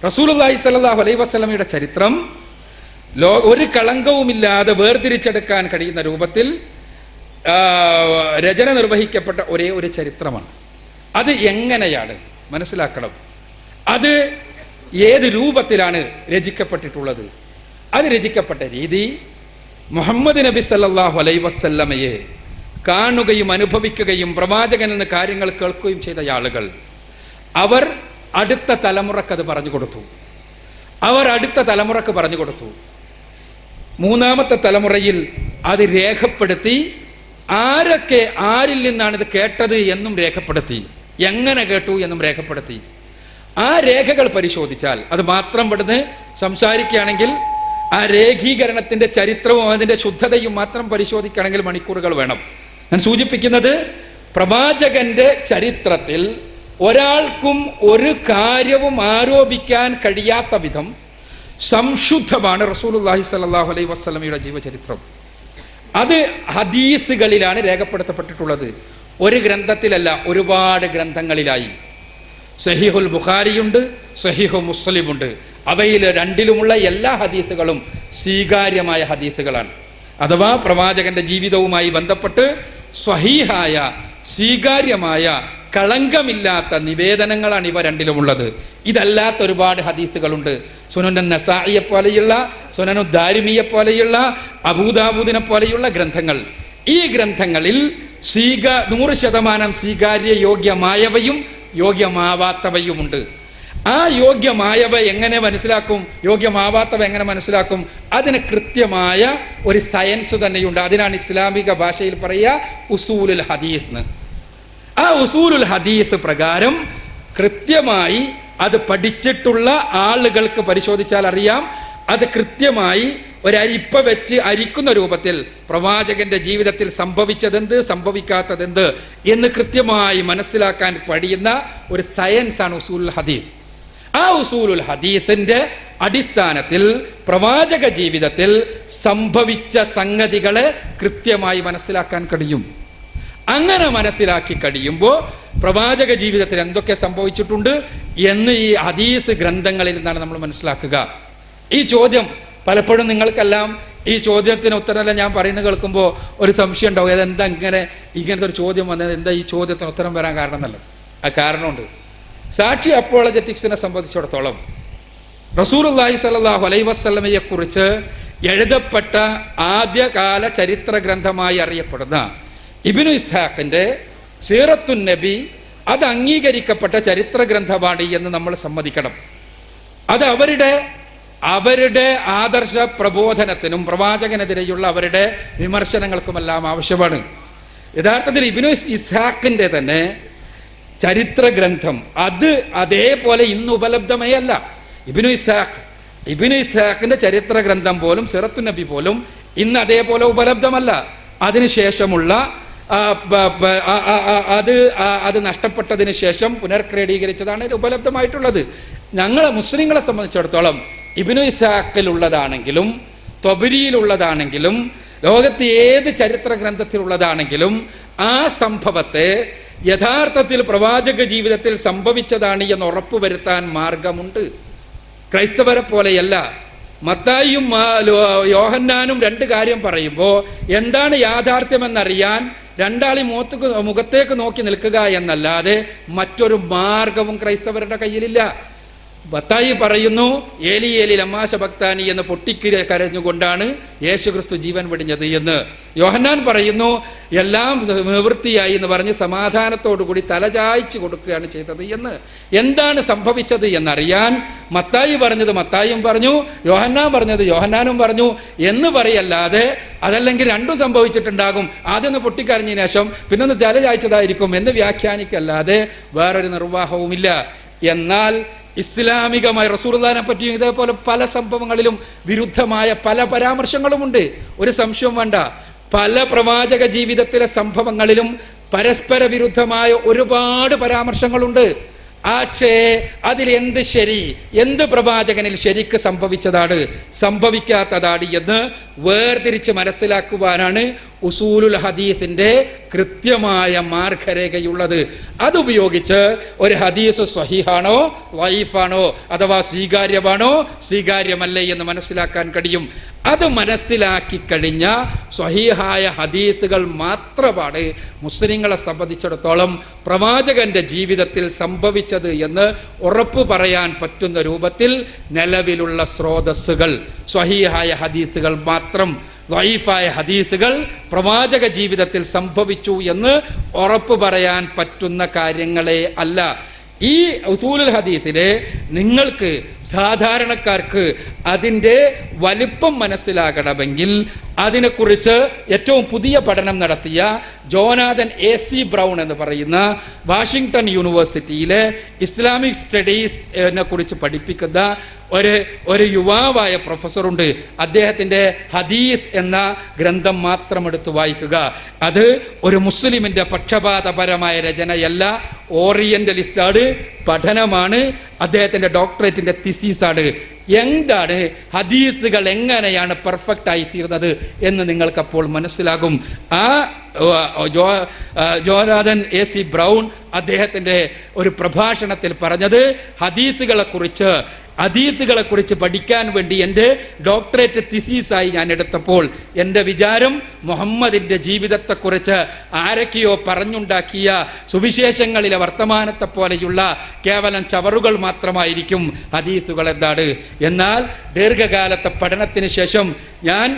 റസൂലുള്ളാഹി സ്വല്ലല്ലാഹു അലൈഹി വസല്ലമയുടെ ചരിത്രം. ഒരു കളങ്കവുമില്ലാതെ വേർതിരിച്ചെടുക്കാൻ കഴിയുന്ന രൂപത്തിൽ രചന നിർവഹിക്കപ്പെട്ട ഒരേ ഒരു ചരിത്രമാണ്. അത് എങ്ങനെയാണ് മനസ്സിലാക്കണം? അത് ഏത് രൂപത്തിലാണ് രചിക്കപ്പെട്ടിട്ടുള്ളത്? അത് രചിക്കപ്പെട്ട രീതി, മുഹമ്മദ് നബി സല്ലല്ലാഹു അലൈഹി വസല്ലമയെ കാണുകയും അനുഭവിക്കുകയും പ്രവാചകനിൽ നിന്ന് കാര്യങ്ങൾ കേൾക്കുകയും ചെയ്ത ആളുകൾ അവർ അടുത്ത തലമുറക്ക് അത് പറഞ്ഞു കൊടുത്തു. മൂന്നാമത്തെ തലമുറയിൽ അത് രേഖപ്പെടുത്തി. ആരൊക്കെ ആരിൽ നിന്നാണ് ഇത് കേട്ടത് എന്നും രേഖപ്പെടുത്തി, എങ്ങനെ കേട്ടു എന്നും രേഖപ്പെടുത്തി. ആ രേഖകൾ പരിശോധിച്ചാൽ, അത് മാത്രം പെടുന്ന് സംസാരിക്കുകയാണെങ്കിൽ ആ രേഖീകരണത്തിന്റെ ചരിത്രവും അതിന്റെ ശുദ്ധതയും മാത്രം പരിശോധിക്കുകയാണെങ്കിൽ മണിക്കൂറുകൾ വേണം. ഞാൻ സൂചിപ്പിക്കുന്നത്, പ്രവാചകന്റെ ചരിത്രത്തിൽ ഒരാൾക്കും ഒരു കാര്യവും ആരോപിക്കാൻ കഴിയാത്ത വിധം സംശുദ്ധമാണ് റസൂലുള്ളാഹി സ്വല്ലല്ലാഹു അലൈഹി വസല്ലമയുടെ ജീവചരിത്രം. അത് ഹദീസുകളിലാണ് രേഖപ്പെടുത്തപ്പെട്ടിട്ടുള്ളത്. ഒരു ഗ്രന്ഥത്തിലല്ല, ഒരുപാട് ഗ്രന്ഥങ്ങളിലായി. സഹീഹുൽ ബുഖാരിയുണ്ട്, സഹീഹു മുസ്ലിമുണ്ട്. അവയിൽ രണ്ടിലുമുള്ള എല്ലാ ഹദീസുകളും സ്വീകാര്യമായ ഹദീസുകളാണ്. അഥവാ പ്രവാചകന്റെ ജീവിതവുമായി ബന്ധപ്പെട്ട് സ്വഹീഹായ, സ്വീകാര്യമായ, കളങ്കമില്ലാത്ത നിവേദനങ്ങളാണ് ഇവ രണ്ടിലുമുള്ളത്. ഇതല്ലാത്ത ഒരുപാട് ഹദീസുകളുണ്ട്. സുനനുൻ നസാഇയെ പോലെയുള്ള, സുനനു ദാരിമിയെ പോലെയുള്ള, അബൂദാവൂദിനെ പോലെയുള്ള ഗ്രന്ഥങ്ങൾ. ഈ ഗ്രന്ഥങ്ങളിൽ 100% സ്വീകാര്യ യോഗ്യമായവയും യോഗ്യമാവാത്തവയുമുണ്ട്. ആ യോഗ്യമായവ എങ്ങനെ മനസ്സിലാക്കും, യോഗ്യമാവാത്തവ എങ്ങനെ മനസ്സിലാക്കും? അതിന് കൃത്യമായ ഒരു സയൻസ് തന്നെയുണ്ട്. അതിനാണ് ഇസ്ലാമിക ഭാഷയിൽ പറയുക ഉസൂലുൽ ഹദീസ്. ആ ഉസൂലുൽ ഹദീസ് പ്രകാരം കൃത്യമായി അത് പഠിച്ചിട്ടുള്ള ആളുകൾക്ക് പരിശോധിച്ചാൽ അറിയാം, അത് കൃത്യമായി ഒരരിപ്പ വെച്ച് അരിക്കുന്ന രൂപത്തിൽ പ്രവാചകന്റെ ജീവിതത്തിൽ സംഭവിച്ചതെന്ത്, സംഭവിക്കാത്തതെന്ത് എന്ന് കൃത്യമായി മനസ്സിലാക്കാൻ കഴിയുന്ന ഒരു സയൻസാണ് ഉസൂലുൽ ഹദീസ്. ആ ഉസൂലുൽ ഹദീസിന്റെ അടിസ്ഥാനത്തിൽ പ്രവാചക ജീവിതത്തിൽ സംഭവിച്ച സംഗതികളെ കൃത്യമായി മനസ്സിലാക്കാൻ കഴിയും. അങ്ങനെ മനസ്സിലാക്കി കഴിയുമ്പോൾ പ്രവാചക ജീവിതത്തിൽ എന്തൊക്കെ സംഭവിച്ചിട്ടുണ്ട് എന്ന് ഈ ഹദീസ് ഗ്രന്ഥങ്ങളിൽ നിന്നാണ് നമ്മൾ മനസ്സിലാക്കുക. ഈ ചോദ്യം പലപ്പോഴും നിങ്ങൾക്കെല്ലാം, ഈ ചോദ്യത്തിന് ഉത്തരമല്ല ഞാൻ പറയുന്നത് കേൾക്കുമ്പോൾ ഒരു സംശയം ഉണ്ടാവും, അതെന്താ ഇങ്ങനത്തെ ഒരു ചോദ്യം വന്നത്, എന്താ ഈ ചോദ്യത്തിന് ഉത്തരം വരാൻ കാരണം എന്നല്ല. ആ കാരണമുണ്ട്. സാക്ഷി അപ്പോളജറ്റിക്സിനെ സംബന്ധിച്ചിടത്തോളം റസൂലുള്ളാഹി സ്വല്ലല്ലാഹു അലൈഹി വസല്ലമയെ കുറിച്ച് എഴുതപ്പെട്ട ആദ്യകാല ചരിത്ര ഗ്രന്ഥമായി അറിയപ്പെടുന്ന ഇബ്നു ഇസ്ഹാഖിന്റെ സീറത്തുൻ നബി അത് അംഗീകരിക്കപ്പെട്ട ചരിത്ര ഗ്രന്ഥമാണ് എന്ന് നമ്മൾ സമ്മതിക്കണം. അത് അവരുടെ ആദർശ പ്രബോധനത്തിനും പ്രവാചകനെതിരെയുള്ള അവരുടെ വിമർശനങ്ങൾക്കുമെല്ലാം ആവശ്യമാണ്. യഥാർത്ഥത്തിൽ ഇബ്നു ഇസ്ഹാഖിന്റെ തന്നെ ചരിത്ര ഗ്രന്ഥം അത് അതേപോലെ ഇന്ന് ഉപലബ്ധമേ അല്ല. ഇബ്നു ഇസ്ഹാഖിന്റെ ചരിത്ര ഗ്രന്ഥം പോലും സീറത്തുൻ നബി പോലും ഇന്ന് അതേപോലെ ഉപലബ്ധമല്ല. അതിനുശേഷമുള്ള അത് നഷ്ടപ്പെട്ടതിന് ശേഷം പുനർക്രോഡീകരിച്ചതാണ് ഇത് ഉപലബ്ധമായിട്ടുള്ളത്. ഞങ്ങളെ മുസ്ലിങ്ങളെ സംബന്ധിച്ചിടത്തോളം ഇബ്നു ഇസ്ഹാഖിലുള്ളതാണെങ്കിലും ത്വബരിയിലുള്ളതാണെങ്കിലും ലോകത്ത് ഏത് ചരിത്ര ഗ്രന്ഥത്തിലുള്ളതാണെങ്കിലും ആ സംഭവത്തെ യഥാർത്ഥത്തിൽ പ്രവാചക ജീവിതത്തിൽ സംഭവിച്ചതാണ് എന്ന് ഉറപ്പുവരുത്താൻ മാർഗമുണ്ട്. ക്രൈസ്തവരെ പോലെയല്ല. മത്തായിയും യോഹന്നാനും രണ്ട് കാര്യം പറയുമ്പോൾ എന്താണ് യാഥാർത്ഥ്യമെന്നറിയാൻ രണ്ടാളി മുഖത്തേക്ക് നോക്കി നിൽക്കുക എന്നല്ലാതെ മറ്റൊരു മാർഗവും ക്രൈസ്തവരുടെ കയ്യിലില്ല. മത്തായി പറയുന്നു ഏലി ഏലി ലമ്മാ ശബക്താനി എന്ന് കരഞ്ഞുകൊണ്ടാണ് യേശുക്രിസ്തു ജീവൻ വെടിഞ്ഞത് എന്ന്. യോഹന്നാൻ പറയുന്നു എല്ലാം നിവൃത്തിയായി എന്ന് പറഞ്ഞ് സമാധാനത്തോടു കൂടി തലചായ്ച്ചു കൊടുക്കുകയാണ് ചെയ്തത് എന്ന്. എന്താണ് സംഭവിച്ചത് എന്നറിയാൻ മത്തായി പറഞ്ഞത് മത്തായും പറഞ്ഞു, യോഹന്നാൻ പറഞ്ഞത് യോഹന്നാനും പറഞ്ഞു എന്ന് പറയല്ലാതെ, അതല്ലെങ്കിൽ രണ്ടും സംഭവിച്ചിട്ടുണ്ടാകും, ആദ്യം ഒന്ന് പൊട്ടിക്കരഞ്ഞതിന് ശേഷം പിന്നെ ഒന്ന് തലചായ്ച്ചതായിരിക്കും എന്ന് വ്യാഖ്യാനിക്കല്ലാതെ വേറൊരു നിർവാഹവുമില്ല. എന്നാൽ ഇസ്ലാമികമായി റസൂലുള്ളാഹിനെ പറ്റിയും ഇതേപോലെ പല സംഭവങ്ങളിലും വിരുദ്ധമായ പല പരാമർശങ്ങളുമുണ്ട്. ഒരു സംശയവും വേണ്ട. പല പ്രവാചക ജീവിതത്തിലെ സംഭവങ്ങളിലും പരസ്പര വിരുദ്ധമായ ഒരുപാട് പരാമർശങ്ങളുണ്ട്. പക്ഷേ അതിൽ എന്ത് ശരി, എന്ത് പ്രവാചകനിൽ ശരിക്ക് സംഭവിച്ചതാണ്, സംഭവിക്കാത്തതാണ് എന്ന് വേർതിരിച്ച് മനസ്സിലാക്കുവാനാണ് ഉസൂലുൽ ഹദീസിന്റെ കൃത്യമായ മാർഗരേഖയുള്ളത്. അതുപയോഗിച്ച് ഒരു ഹദീസ് സ്വഹീഹാണോ വൈഫാണോ അഥവാ സ്വീകാര്യമാണോ സ്വീകാര്യമല്ലേ എന്ന് മനസ്സിലാക്കാൻ കഴിയും. അത് മനസ്സിലാക്കി കഴിഞ്ഞ സ്വഹീഹായ ഹദീസുകൾ മാത്രമാണ് മുസ്ലിങ്ങളെ സംബന്ധിച്ചിടത്തോളം പ്രവാചകന്റെ ജീവിതത്തിൽ സംഭവിച്ചത് എന്ന് ഉറപ്പു പറയാൻ പറ്റുന്ന രൂപത്തിൽ നിലവിലുള്ള സ്രോതസ്സുകൾ. സ്വഹീഹായ ഹദീസുകൾ മാത്രം, ദഈഫായ ഹദീസുകൾ പ്രവാചക ജീവിതത്തിൽ സംഭവിച്ചു എന്ന് ഉറപ്പു പറയാൻ പറ്റുന്ന കാര്യങ്ങളെ അല്ല. ഈ ഉസൂലുൽ ഹദീസിലെ നിങ്ങൾക്ക് സാധാരണക്കാർക്ക് അതിൻ്റെ വലിപ്പം മനസ്സിലാകണമെങ്കിൽ അതിനെക്കുറിച്ച് ഏറ്റവും പുതിയ പഠനം നടത്തിയ ജോനാഥൻ AC ബ്രൗൺ എന്ന് പറയുന്ന വാഷിങ്ടൺ യൂണിവേഴ്സിറ്റിയിലെ ഇസ്ലാമിക് സ്റ്റഡീസിനെ കുറിച്ച് പഠിപ്പിക്കുന്ന ഒരു യുവാവായ പ്രൊഫസറുണ്ട്. അദ്ദേഹത്തിൻ്റെ ഹദീസ് എന്ന ഗ്രന്ഥം മാത്രം എടുത്ത് വായിക്കുക. അത് ഒരു മുസ്ലിമിൻ്റെ പക്ഷപാതപരമായ രചനയല്ല, ഓറിയന്റലിസ്റ്റാണ്, പഠനമാണ്. അദ്ദേഹത്തിൻ്റെ ഡോക്ടറേറ്റിൻ്റെ തിസീസാണ്. എന്താണ് ഹദീസുകൾ എങ്ങനെയാണ് പെർഫെക്റ്റ് ആയി തീർന്നത് എന്ന് നിങ്ങൾക്കപ്പോൾ മനസ്സിലാകും. ആ ജോനാഥൻ AC ബ്രൗൺ അദ്ദേഹത്തിൻ്റെ ഒരു പ്രഭാഷണത്തിൽ പറഞ്ഞത് ഹദീസുകളെ കുറിച്ച് പഠിക്കാൻ വേണ്ടി എൻ്റെ ഡോക്ടറേറ്റ് തിസീസായി ഞാൻ എടുത്തപ്പോൾ എൻ്റെ വിചാരം മുഹമ്മദിൻ്റെ ജീവിതത്തെക്കുറിച്ച് ആരൊക്കെയോ പറഞ്ഞുണ്ടാക്കിയ സുവിശേഷങ്ങളിലെ വർത്തമാനത്തെ പോലെയുള്ള കേവലം ചവറുകൾ മാത്രമായിരിക്കും ഹദീസുകൾ എന്താണ്. എന്നാൽ ദീർഘകാലത്തെ പഠനത്തിന് ശേഷം ഞാൻ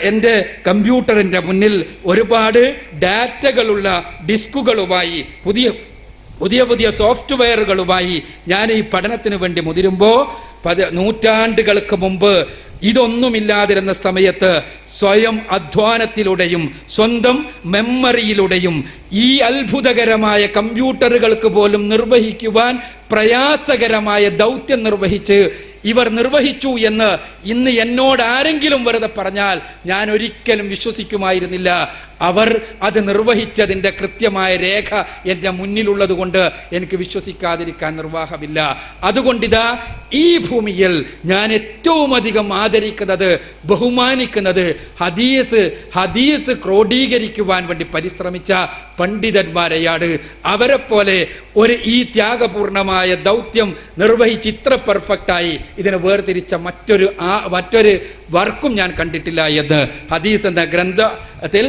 എൻ്റെ കമ്പ്യൂട്ടറിൻ്റെ മുന്നിൽ ഒരുപാട് ഡാറ്റകളുള്ള ഡിസ്കുകളുമായി പുതിയ സോഫ്റ്റ്വെയറുകളുമായി ഞാൻ ഈ പഠനത്തിന് വേണ്ടി മുതിരുമ്പോൾ നൂറ്റാണ്ടുകൾക്ക് മുമ്പ് ഇതൊന്നുമില്ലാതിരുന്ന സമയത്ത് സ്വയം അധ്വാനത്തിലൂടെയും സ്വന്തം മെമ്മറിയിലൂടെയും ഈ അത്ഭുതകരമായ കമ്പ്യൂട്ടറുകൾക്ക് പോലും നിർവഹിക്കുവാൻ പ്രയാസകരമായ ദൗത്യം ഇവർ നിർവഹിച്ചു എന്ന് ഇന്ന് എന്നോട് ആരെങ്കിലും വെറുതെ പറഞ്ഞാൽ ഞാൻ ഒരിക്കലും വിശ്വസിക്കുമായിരുന്നില്ല. അവർ അത് നിർവഹിച്ചതിൻ്റെ കൃത്യമായ രേഖ എൻ്റെ മുന്നിലുള്ളത് കൊണ്ട് എനിക്ക് വിശ്വസിക്കാതിരിക്കാൻ നിർവാഹമില്ല. അതുകൊണ്ടിതാ ഈ ഭൂമിയിൽ ഞാൻ ഏറ്റവും അധികം ആദരിക്കുന്നത്, ബഹുമാനിക്കുന്നത് ഹദീസ് ക്രോഡീകരിക്കുവാൻ വേണ്ടി പരിശ്രമിച്ച പണ്ഡിതന്മാരെയാണ്. അവരെ പോലെ ഈ ത്യാഗപൂർണമായ ദൗത്യം നിർവഹിച്ച് ഇത്ര പെർഫെക്റ്റായി ഇതിനെ വേർതിരിച്ച മറ്റൊരു വർക്കും ഞാൻ കണ്ടിട്ടില്ല എന്ന് ഹദീസ് എന്ന ഗ്രന്ഥത്തിൽ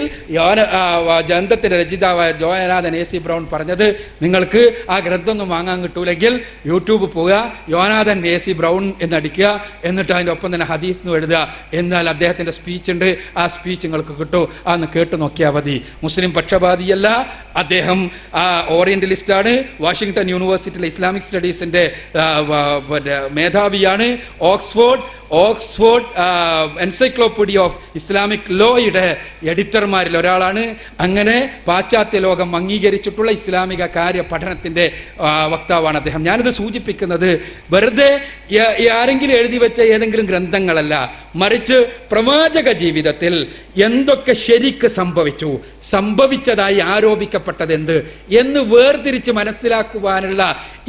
ഗ്രന്ഥത്തിൻ്റെ രചയിതാവായ ജോനാഥൻ AC ബ്രൗൺ പറഞ്ഞത്. നിങ്ങൾക്ക് ആ ഗ്രന്ഥമൊന്നും വാങ്ങാൻ കിട്ടൂലെങ്കിൽ യൂട്യൂബ് പോവുക, ജോനാഥൻ AC ബ്രൗൺ എന്നടിക്കുക, എന്നിട്ട് അതിൻ്റെ ഒപ്പം തന്നെ ഹദീസ് എന്ന് എഴുതുക. എന്നാൽ അദ്ദേഹത്തിൻ്റെ സ്പീച്ച് ഉണ്ട്, ആ സ്പീച്ച് നിങ്ങൾക്ക് കിട്ടും, അതൊന്ന് കേട്ട് നോക്കിയാൽ മതി. മുസ്ലിം പക്ഷപാതിയല്ല, അദ്ദേഹം ഓറിയന്റലിസ്റ്റാണ്, വാഷിങ്ടൺ യൂണിവേഴ്സിറ്റിയിലെ ഇസ്ലാമിക് സ്റ്റഡീസിൻ്റെ മേധാവിയാണ്, ഓക്സ്ഫോർഡ് എൻസൈക്ലോപീഡിയ ഓഫ് ഇസ്ലാമിക് ലോയുടെ എഡിറ്റർമാരിൽ ഒരാളാണ്. അങ്ങനെ പാശ്ചാത്യ ലോകം അംഗീകരിച്ചിട്ടുള്ള ഇസ്ലാമിക കാര്യ പഠനത്തിൻ്റെ വക്താവാണ് അദ്ദേഹം. ഞാനിത് സൂചിപ്പിക്കുന്നത് വെറുതെ ആരെങ്കിലും എഴുതി വെച്ച ഏതെങ്കിലും ഗ്രന്ഥങ്ങളല്ല, മറിച്ച് പ്രവാചക ജീവിതത്തിൽ എന്തൊക്കെ ശരിക്ക് സംഭവിച്ചതായി ആരോപിക്കപ്പെട്ടത് എന്ത് എന്ന് വേർതിരിച്ച് മനസ്സിലാക്കുവാനുള്ള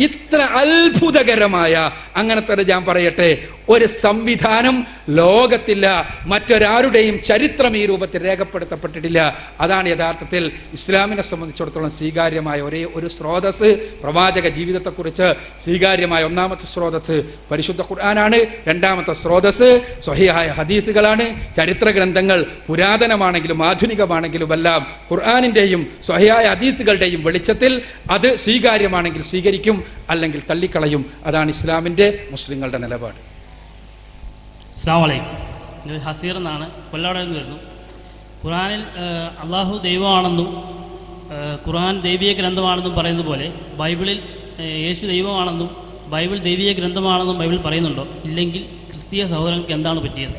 ഇത്ര അത്ഭുതകരമായ അങ്ങനത്തെ ഞാൻ പറയട്ടെ ഒരു സംവിധാനം ലോകത്തില്ല, മറ്റൊരാരുടെയും ചരിത്രം ഈ രൂപത്തിൽ രേഖപ്പെടുത്തപ്പെട്ടിട്ടില്ല. അതാണ് യഥാർത്ഥത്തിൽ ഇസ്ലാമിനെ സംബന്ധിച്ചിടത്തോളം സ്വീകാര്യമായ ഒരേ ഒരു സ്രോതസ്. പ്രവാചക ജീവിതത്തെക്കുറിച്ച് സ്വീകാര്യമായ ഒന്നാമത്തെ സ്രോതസ് പരിശുദ്ധ ഖുർആനാണ്. രണ്ടാമത്തെ സ്രോതസ് സ്വഹീഹായ ഹദീസുകളാണ്. ചരിത്ര ഗ്രന്ഥങ്ങൾ പുരാതനമാണെങ്കിലും ആധുനികമാണെങ്കിലും എല്ലാം ഖുർആനിൻ്റെയും സ്വഹീഹായ ഹദീസുകളുടെയും വെളിച്ചത്തിൽ അത് സ്വീകാര്യമാണെങ്കിൽ സ്വീകരിക്കും, അല്ലെങ്കിൽ തള്ളിക്കളയും. അതാണ് ഇസ്ലാമിൻ്റെ മുസ്ലിങ്ങളുടെ നിലപാട്. അസ്സലാമു അലൈക്കും. ഞാൻ ഹസീർ എന്നാണ്, കൊല്ലാട് നിന്ന് വരുന്നു. ഖുർആനിൽ അള്ളാഹു ദൈവമാണെന്നും ഖുർആൻ ദൈവീയ ഗ്രന്ഥമാണെന്നും പറയുന്നത് പോലെ ബൈബിളിൽ യേശു ദൈവമാണെന്നും ബൈബിൾ ദൈവീയ ഗ്രന്ഥമാണെന്നും ബൈബിൾ പറയുന്നുണ്ടോ? ഇല്ലെങ്കിൽ ക്രിസ്തീയ സഹോദരങ്ങൾക്ക് എന്താണ് പറ്റിയത്?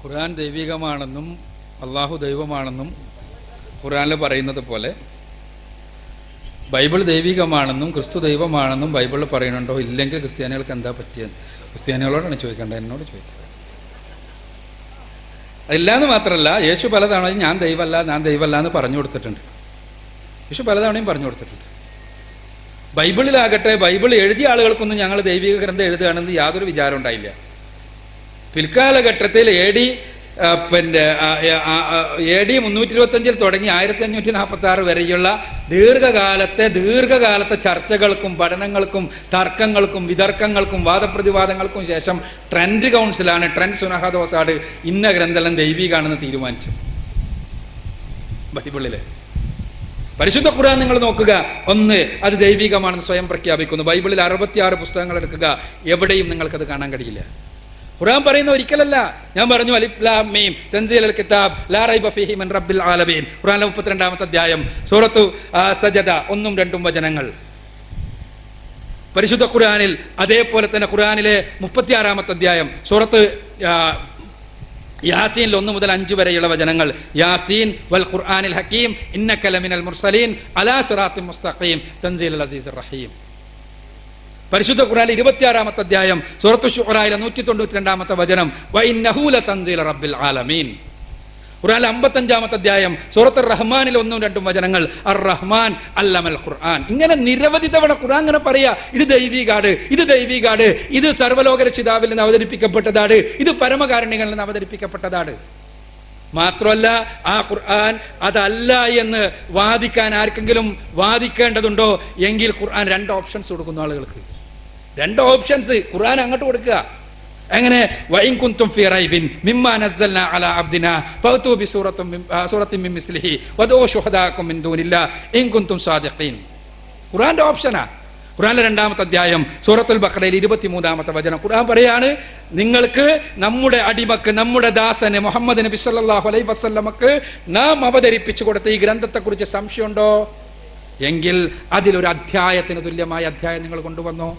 ഖുർആൻ ദൈവികമാണെന്നും അള്ളാഹു ദൈവമാണെന്നും ഖുർആനിൽ പറയുന്നത് പോലെ ബൈബിൾ ദൈവികമാണെന്നും ക്രിസ്തു ദൈവമാണെന്നും ബൈബിളിൽ പറയുന്നുണ്ടോ? ഇല്ലെങ്കിൽ ക്രിസ്ത്യാനികൾക്ക് എന്താ പറ്റിയത്? ക്രിസ്ത്യാനികളോടാണ് ചോദിക്കേണ്ടത്, എന്നോട് ചോദിക്കുന്നത്. അതില്ലാന്ന് മാത്രമല്ല, യേശു പലതവണയും ഞാൻ ദൈവമല്ല എന്ന് പറഞ്ഞു കൊടുത്തിട്ടുണ്ട്. യേശു പലതവണയും പറഞ്ഞു കൊടുത്തിട്ടുണ്ട്. ബൈബിളിലാകട്ടെ, ബൈബിൾ എഴുതിയ ആളുകൾക്കൊന്നും ഞങ്ങൾ ദൈവിക ഗ്രന്ഥം എഴുതുകയാണെന്ന് യാതൊരു വിചാരം ഉണ്ടായില്ല. പിൽക്കാലഘട്ടത്തിൽ എ ഡി 325 തുടങ്ങി 1546 വരെയുള്ള ദീർഘകാലത്തെ ചർച്ചകൾക്കും പഠനങ്ങൾക്കും തർക്കങ്ങൾക്കും വിതർക്കങ്ങൾക്കും വാദപ്രതിവാദങ്ങൾക്കും ശേഷം ട്രെൻഡ് കൗൺസിലാണ്, ട്രെൻഡ് സുനഹദോസാണ് ഇന്ന ഗ്രന്ഥം ദൈവികാണെന്ന് തീരുമാനിച്ചത്. ബൈബിളിലെ പരിശുദ്ധ ഖുർആൻ നിങ്ങൾ നോക്കുക, ഒന്ന് അത് ദൈവികമാണെന്ന് സ്വയം പ്രഖ്യാപിക്കുന്നു. ബൈബിളിൽ 66 പുസ്തകങ്ങൾ എടുക്കുക, എവിടെയും നിങ്ങൾക്കത് കാണാൻ കഴിയില്ല. ഖുർആൻ പറയുന്ന ഒരിക്കലല്ല. ഞാൻ പറഞ്ഞു അലിഫ് ലാം മീം തൻസീലുൽ കിതാബ് ലാ റൈബ ഫീഹി മിൻ റബ്ബിൽ ആലമീൻ. ഖുർആനിലെ 32-ാമത്തെ അധ്യായം സൂറത്തു സജദ 1-2 വചനങ്ങൾ. പരിശുദ്ധ ഖുർആനിൽ അതേപോലെ തന്നെ ഖുർആനിലെ 36-ാമത്തെ അധ്യായം സൂറത്ത് യാസീനിൽ 1 മുതൽ 5 വരെയുള്ള വചനങ്ങൾ. യാസീൻ വൽ ഖുർആനിൽ ഹക്കീം ഇന്നക ലമിനൽ മുർസലീൻ അലാ സിറാത്തിൻ മുസ്തഖീം തൻസീലുൽ അസീസിർ റഹീം. പരിശുദ്ധ ഖുർആനിൽ 26-ാമത്തെ അധ്യായം സൂറത്തു ശുഅറയിലെ 192-ാമത്തെ വചനം വഇന്നഹു ലതൻസീലു റബ്ബിൽ ആലമീൻ. ഖുർആനിലെ 55-ാമത്തെ അധ്യായം സൂറത്തുർ റഹ്മാനിൽ 1-2 വചനങ്ങൾ അർ റഹ്മാൻ അല്ലമൽ ഖുർആൻ. ഇങ്ങനെ നിരവധി തവണ ഖുർആൻ ഇങ്ങനെ പറയാ, ഇത് ദൈവികാട്, ഇത് സർവ്വലോക രക്ഷിതാവിൽ നിന്ന് അവതരിപ്പിക്കപ്പെട്ടതാണ്, ഇത് പരമകാരുണ്യങ്ങളിൽ നിന്ന് അവതരിപ്പിക്കപ്പെട്ടതാണ്. മാത്രമല്ല ആ ഖുർആൻ അതല്ല എന്ന് വാദിക്കാൻ ആർക്കെങ്കിലും വാദിക്കേണ്ടതുണ്ടോ എങ്കിൽ ഖുർആൻ 2 ഓപ്ഷൻസ് കൊടുക്കുന്നു ആളുകൾക്ക്. 2 ഓപ്ഷൻസ് ഖുർആൻ അങ്ങോട്ട് കൊടുക്കുക. എങ്ങനെ? വഇൻ കുൻതും ഫീ റൈബിൻ മിമ്മാ നസ്സൽനാ അലാ അബ്ദിനാ ഫഅതു ബിസൂറത്തിൻ മിൻ മിസ്ലിഹി വദഊ ശുഹദാഅക്കും മിൻ ദൂനില്ലാഹ് ഇൻ കുൻതും സാദിഖീൻ. ഖുർആന്റെ ഓപ്ഷനാ. ഖുർആനിലെ 2-ാമത്തെ അധ്യായം സൂറത്തുൽ ബഖറയിൽ 23-ാമത്തെ വചനം ഖുർആൻ പറയാണ്, നിങ്ങൾക്ക് നമ്മുടെ അടിമക്ക്, നമ്മുടെ ദാസന് മുഹമ്മദ് നബി സല്ലല്ലാഹു അലൈഹി വസല്ലമക്ക് നാം അവതരിപ്പിച്ചു കൊടുത്ത ഈ ഗ്രന്ഥത്തെക്കുറിച്ച് സംശയമുണ്ടോ എങ്കിൽ അതിലൊരു അധ്യായത്തിന് തുല്യമായ അധ്യായം നിങ്ങൾ കൊണ്ടുവന്നോ.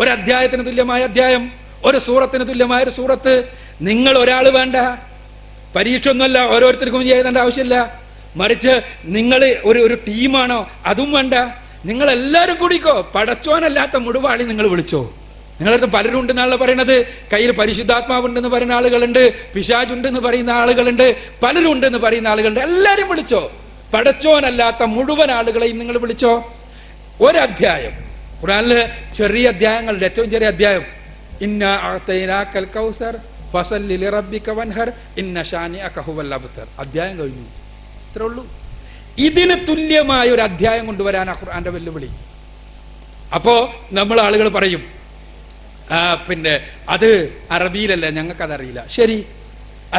ഒരു അധ്യായത്തിന് തുല്യമായ അധ്യായം, ഒരു സൂറത്തിന് തുല്യമായ ഒരു സൂറത്ത്. നിങ്ങൾ ഒരാൾ വേണ്ട, പരീക്ഷ ഒന്നുമല്ല, ഓരോരുത്തർക്കും ചെയ്യേണ്ട ആവശ്യമില്ല. മറിച്ച് നിങ്ങൾ ഒരു ടീമാണോ, അതും വേണ്ട. നിങ്ങൾ എല്ലാവരും കൂടിക്കോ, പടച്ചോനല്ലാത്ത മുഴുവാളി നിങ്ങൾ വിളിച്ചോ. നിങ്ങളടുത്ത് പലരും ഉണ്ടെന്നാണല്ലോ പറയണത്. കയ്യിൽ പരിശുദ്ധാത്മാവുണ്ടെന്ന് പറയുന്ന ആളുകളുണ്ട്, പിശാചുണ്ടെന്ന് പറയുന്ന ആളുകളുണ്ട്, പലരും ഉണ്ടെന്ന് പറയുന്ന ആളുകളുണ്ട്. എല്ലാവരും വിളിച്ചോ. പടച്ചോനല്ലാത്ത മുഴുവൻ ആളുകളെയും നിങ്ങൾ വിളിച്ചോ. ഒരധ്യായം ഖുർആനിലെ ചെറിയ അധ്യായങ്ങളുടെ ഏറ്റവും ചെറിയ അധ്യായം ഇന്നാ അഅ്തൈനാകൽ കൗസർ ഫസല്ലി ലിറബ്ബിക വൻഹർ ഇന്ന ശാനിഅക ഹുവൽ അബ്തർ. അധ്യായം കഴിഞ്ഞു, ഇത്രേ ഉള്ളൂ. ഇതിന് തുല്യമായ ഒരു അധ്യായം കൊണ്ടുവരാനാ ഖുർആന്റെ വെല്ലുവിളി. അപ്പോ നമ്മൾ ആളുകൾ പറയും അത് അറബിയിലല്ല, ഞങ്ങൾക്കതറിയില്ല. ശരി,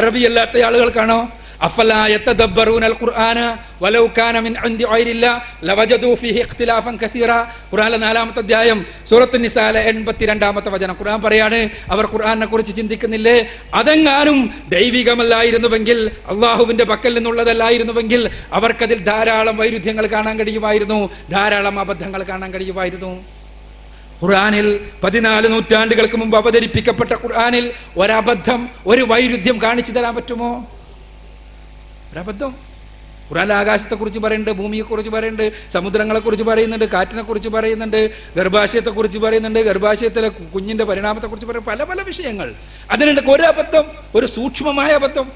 അറബി അല്ലാത്ത ആളുകൾക്കാണോ? അഫലാ യതദബ്ബറൂനൽ ഖുർആന വലൗ കാന മിൻ ഇൻദി ഗൈരില്ലാഹ് ലവജദൂ ഫീഹി ഇഖ്തിലാഫൻ കസീറാ. ഖുർആനിലെ 4-ാമത്തെ അധ്യായം സൂറത്തുൻ നിസായിലെ 82-ാമത്തെ വചനം ഖുർആൻ പറയാണ്, അവർ ഖുർആനെ കുറിച്ച് ചിന്തിക്കുന്നില്ലേ, അതെങ്ങാനും ദൈവികമല്ലായിരുന്നുവെങ്കിൽ, അള്ളാഹുവിന്റെ പക്കൽ നിന്നുള്ളതല്ലായിരുന്നുവെങ്കിൽ അവർക്കതിൽ ധാരാളം വൈരുദ്ധ്യങ്ങൾ കാണാൻ കഴിയുമായിരുന്നു, ധാരാളം അബദ്ധങ്ങൾ കാണാൻ കഴിയുമായിരുന്നു. ഖുർആനിൽ 14 നൂറ്റാണ്ടുകൾക്ക് മുമ്പ് അവതരിപ്പിക്കപ്പെട്ട ഖുർആനിൽ ഒരബദ്ധം, ഒരു വൈരുദ്ധ്യം കാണിച്ചു തരാൻ പറ്റുമോ? ഒരബദ്ധം. ഖുർആൻ ആകാശത്തെക്കുറിച്ച് പറയുന്നുണ്ട്, ഭൂമിയെക്കുറിച്ച് പറയുന്നുണ്ട്, സമുദ്രങ്ങളെക്കുറിച്ച് പറയുന്നുണ്ട്, കാറ്റിനെക്കുറിച്ച് പറയുന്നുണ്ട്, ഗർഭാശയത്തെക്കുറിച്ച് പറയുന്നുണ്ട്, ഗർഭാശയത്തിലെ കുഞ്ഞിന്റെ പരിണാമത്തെക്കുറിച്ച് പറയുന്നത്, പല പല വിഷയങ്ങൾ. അതിനിടയ്ക്ക് ഒരു അബദ്ധം, ഒരു സൂക്ഷ്മമായ അബദ്ധം.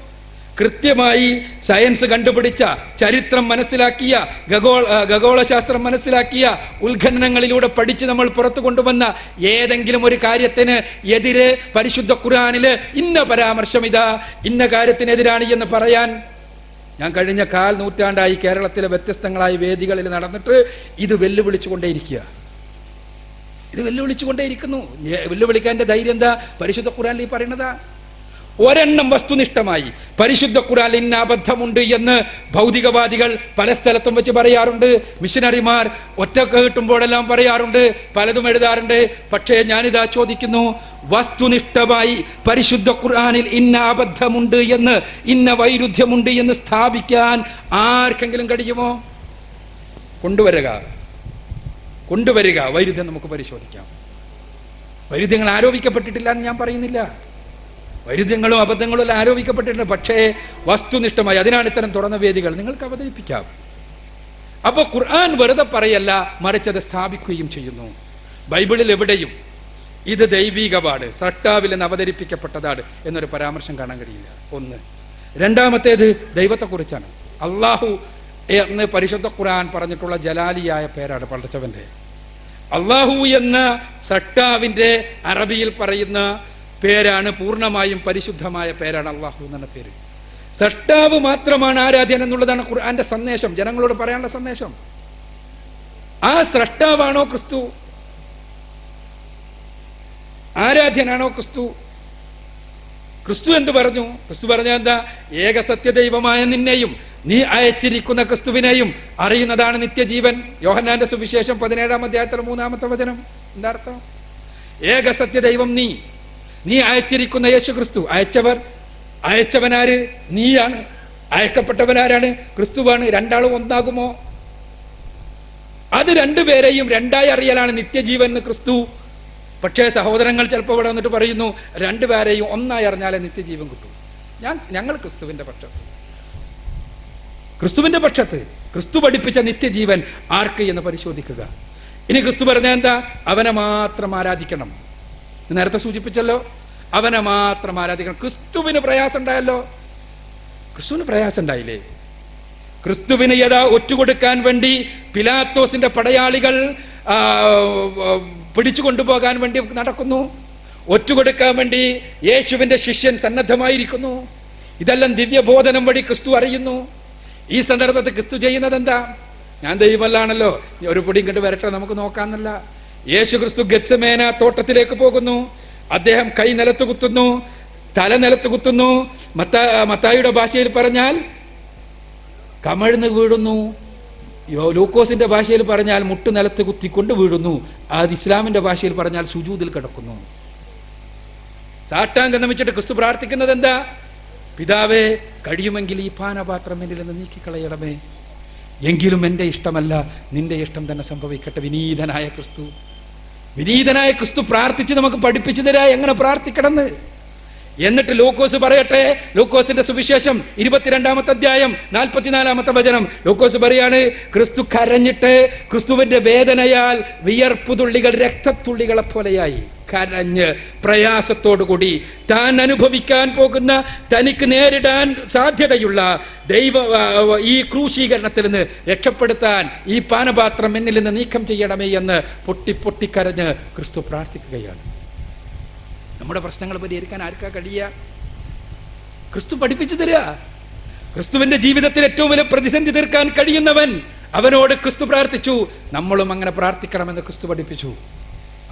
കൃത്യമായി സയൻസ് കണ്ടുപിടിച്ച, ചരിത്രം മനസ്സിലാക്കിയ, ഖഗോളശാസ്ത്രം മനസ്സിലാക്കിയ, ഉത്ഖനനങ്ങളിലൂടെ പഠിച്ച് നമ്മൾ പുറത്തു കൊണ്ടുവന്ന ഏതെങ്കിലും ഒരു കാര്യത്തിന് എതിരെ പരിശുദ്ധ ഖുർആനില് ഇന്ന പരാമർശം ഇതാ ഇന്ന കാര്യത്തിനെതിരാണ് എന്ന് പറയാൻ ഞാൻ കഴിഞ്ഞ 1/4 നൂറ്റാണ്ടായി കേരളത്തിലെ വ്യത്യസ്തങ്ങളായ വേദികളിൽ നടന്നിട്ട് ഇത് വെല്ലുവിളിച്ചുകൊണ്ടേയിരിക്കുക. ഇത് വെല്ലുവിളിച്ചുകൊണ്ടേയിരിക്കുന്നു. വെല്ലുവിളിക്കാൻ്റെ ധൈര്യം എന്താ? പരിശുദ്ധ ഖുർആനിൽ പറയുന്നതാ. ഒരെണ്ണം വസ്തുനിഷ്ഠമായി പരിശുദ്ധ ഖുർആനിൽ ഇന്ന അബദ്ധമുണ്ട് എന്ന് ഭൗതികവാദികൾ പല സ്ഥലത്തും വെച്ച് പറയാറുണ്ട്. മിഷനറിമാർ ഒറ്റക്ക് കിട്ടുമ്പോഴെല്ലാം പറയാറുണ്ട്, പലതും എഴുതാറുണ്ട്. പക്ഷേ ഞാനിതാ ചോദിക്കുന്നു, വസ്തുനിഷ്ഠമായി പരിശുദ്ധ ഖുർആനിൽ ഇന്ന അബദ്ധമുണ്ട് എന്ന്, ഇന്ന വൈരുദ്ധ്യമുണ്ട് എന്ന് സ്ഥാപിക്കാൻ ആർക്കെങ്കിലും കഴിയുമോ? കൊണ്ടുവരിക. വൈരുദ്ധ്യം നമുക്ക് പരിശോധിക്കാം. വൈരുദ്ധ്യങ്ങൾ ആരോപിക്കപ്പെട്ടിട്ടില്ല എന്ന് ഞാൻ പറയുന്നില്ല. വൈരുദ്ധ്യങ്ങളും അബദ്ധങ്ങളും എല്ലാം ആരോപിക്കപ്പെട്ടിട്ടുണ്ട്. പക്ഷേ വസ്തുനിഷ്ഠമായി, അതിനാണ് ഇത്തരം തുറന്ന വേദികൾ, നിങ്ങൾക്ക് അവതരിപ്പിക്കാം. അപ്പോൾ ഖുർആൻ വെറുതെ പറയല്ല, മറിച്ചത് സ്ഥാപിക്കുകയും ചെയ്യുന്നു. ബൈബിളിൽ എവിടെയും ഇത് ദൈവികമാണ്, സൃഷ്ടാവിൽ നിന്ന് അവതരിപ്പിക്കപ്പെട്ടതാണ് എന്നൊരു പരാമർശം കാണാൻ കഴിയില്ല. ഒന്ന്. രണ്ടാമത്തേത് ദൈവത്തെക്കുറിച്ചാണ്. അള്ളാഹു എന്ന് പരിശുദ്ധ ഖുർആൻ പറഞ്ഞിട്ടുള്ള ജലാലിയായ പേരാണ് പടച്ചവന്റെ. അള്ളാഹു എന്ന സൃഷ്ടാവിന്റെ അറബിയിൽ പറയുന്ന പേരാണ്, പൂർണ്ണമായും പരിശുദ്ധമായ പേരാണ് അള്ളാഹു എന്ന പേര്. സൃഷ്ടാവ് മാത്രമാണ് ആരാധ്യൻ എന്നുള്ളതാണ് ഖുർആന്റെ സന്ദേശം, ജനങ്ങളോട് പറയാനുള്ള സന്ദേശം. ആ സൃഷ്ടാവാണോ ക്രിസ്തു? ആരാധ്യനാണോ ക്രിസ്തു? ക്രിസ്തു എന്ത് പറഞ്ഞു? ക്രിസ്തു പറഞ്ഞ എന്താ? ഏകസത്യദൈവമായ നിന്നെയും നീ അയച്ചിരിക്കുന്ന ക്രിസ്തുവിനെയും അറിയുന്നതാണ് നിത്യജീവൻ. യോഹന്നാന്റെ സുവിശേഷം 17-ാം അധ്യായത്തിൽ 3-ാമത്തെ വചനം. എന്താ അർത്ഥം? ഏകസത്യദൈവം നീ അയച്ചിരിക്കുന്ന യേശു ക്രിസ്തു. അയച്ചവനാര്? നീയാണ്. അയക്കപ്പെട്ടവനാരാണ്? ക്രിസ്തുവാണ്. രണ്ടാളും ഒന്നാകുമോ? അത് രണ്ടുപേരെയും രണ്ടായി അറിയലാണ് നിത്യജീവൻ എന്ന് ക്രിസ്തു. പക്ഷേ സഹോദരങ്ങൾ ചിലപ്പോൾ ഇവിടെ വന്നിട്ട് പറയുന്നു, രണ്ടുപേരെയും ഒന്നായി അറിഞ്ഞാലേ നിത്യജീവൻ കിട്ടും. ഞങ്ങൾ ക്രിസ്തുവിന്റെ പക്ഷത്ത് ക്രിസ്തു പഠിപ്പിച്ച നിത്യജീവൻ ആർക്ക് എന്ന് പരിശോധിക്കുക. ഇനി ക്രിസ്തു പറഞ്ഞ എന്താ? അവനെ മാത്രം ആരാധിക്കണം. നേരത്തെ സൂചിപ്പിച്ചല്ലോ, അവനെ മാത്രം ആരാധിക്കണം. ക്രിസ്തുവിന് പ്രയാസം ഉണ്ടായല്ലോ. ക്രിസ്തുവിന് പ്രയാസം ഉണ്ടായില്ലേ? ക്രിസ്തുവിന് ഒറ്റുകൊടുക്കാൻ വേണ്ടി പിലാത്തോസിന്റെ പടയാളികൾ പിടിച്ചു കൊണ്ടുപോകാൻ വേണ്ടി നടക്കുന്നു. ഒറ്റുകൊടുക്കാൻ വേണ്ടി യേശുവിന്റെ ശിഷ്യൻ സന്നദ്ധമായിരിക്കുന്നു. ഇതെല്ലാം ദിവ്യബോധനം വഴി ക്രിസ്തു അറിയുന്നു. ഈ സന്ദർഭത്തിൽ ക്രിസ്തു ചെയ്യുന്നത് എന്താ? ഞാൻ ദൈവമല്ലാണല്ലോ, ഒരു പൊടിയും കണ്ട് വരട്ടെ, നമുക്ക് നോക്കാന്നല്ല. യേശു ക്രിസ്തു ഗെത്സമേന തോട്ടത്തിലേക്ക് പോകുന്നു. അദ്ദേഹം കൈ നിലത്ത് കുത്തുന്നു, തല നിലത്ത് കുത്തുന്നു. മത്തായിയുടെ ഭാഷയിൽ പറഞ്ഞാൽ കമഴ്ന്ന് വീഴുന്നു. ലൂക്കോസിന്റെ ഭാഷയിൽ പറഞ്ഞാൽ മുട്ട് നിലത്ത് കുത്തിക്കൊണ്ട് വീഴുന്നു. അത് ഇസ്ലാമിന്റെ ഭാഷയിൽ പറഞ്ഞാൽ സുജൂദിൽ കിടക്കുന്നു. സാഷ്ടാംഗം നമിച്ചിട്ട് ക്രിസ്തു പ്രാർത്ഥിക്കുന്നത് എന്താ? പിതാവേ, കഴിയുമെങ്കിൽ ഈ പാനപാത്രം എന്നിൽ നിന്ന് നീക്കിക്കളയണമേ, എങ്കിലും എൻ്റെ ഇഷ്ടമല്ല നിന്റെ ഇഷ്ടം തന്നെ സംഭവിക്കട്ടെ. വിനീതനായ ക്രിസ്തു പ്രാർത്ഥിച്ച് നമുക്ക് പഠിപ്പിച്ചു തരാ എങ്ങനെ പ്രാർത്ഥിക്കണമെന്ന്. എന്നിട്ട് ലൂക്കോസ് പറയട്ടെ, ലൂക്കോസിന്റെ സുവിശേഷം 22-ാമത്തെ അധ്യായം 44-ാമത്തെ വചനം. ലൂക്കോസ് പറയാണ്, ക്രിസ്തു കരഞ്ഞിട്ട് ക്രിസ്തുവിന്റെ വേദനയാൽ വിയർപ്പുതുള്ളികൾ രക്തത്തുള്ളികളെ പോലെയായി കരഞ്ഞ് പ്രയാസത്തോടുകൂടി താൻ അനുഭവിക്കാൻ പോകുന്ന, തനിക്ക് നേരിടാൻ സാധ്യതയുള്ള ഈ ക്രൂശീകരണത്തിൽ നിന്ന് രക്ഷപ്പെടുത്താൻ ഈ പാനപാത്രം എന്നിൽ നിന്ന് നീക്കം ചെയ്യണമേ എന്ന് പൊട്ടിക്കരഞ്ഞ് ക്രിസ്തു പ്രാർത്ഥിക്കുകയാണ്. നമ്മുടെ പ്രശ്നങ്ങൾ പരിഹരിക്കാൻ ആർക്കാ കഴിയുക? ക്രിസ്തു പഠിപ്പിച്ചു തരിക. ക്രിസ്തുവിന്റെ ജീവിതത്തിൽ ഏറ്റവും വലിയ പ്രതിസന്ധി തീർക്കാൻ കഴിയുന്നവൻ, അവനോട് ക്രിസ്തു പ്രാർത്ഥിച്ചു. നമ്മളും അങ്ങനെ പ്രാർത്ഥിക്കണമെന്ന് ക്രിസ്തു പഠിപ്പിച്ചു.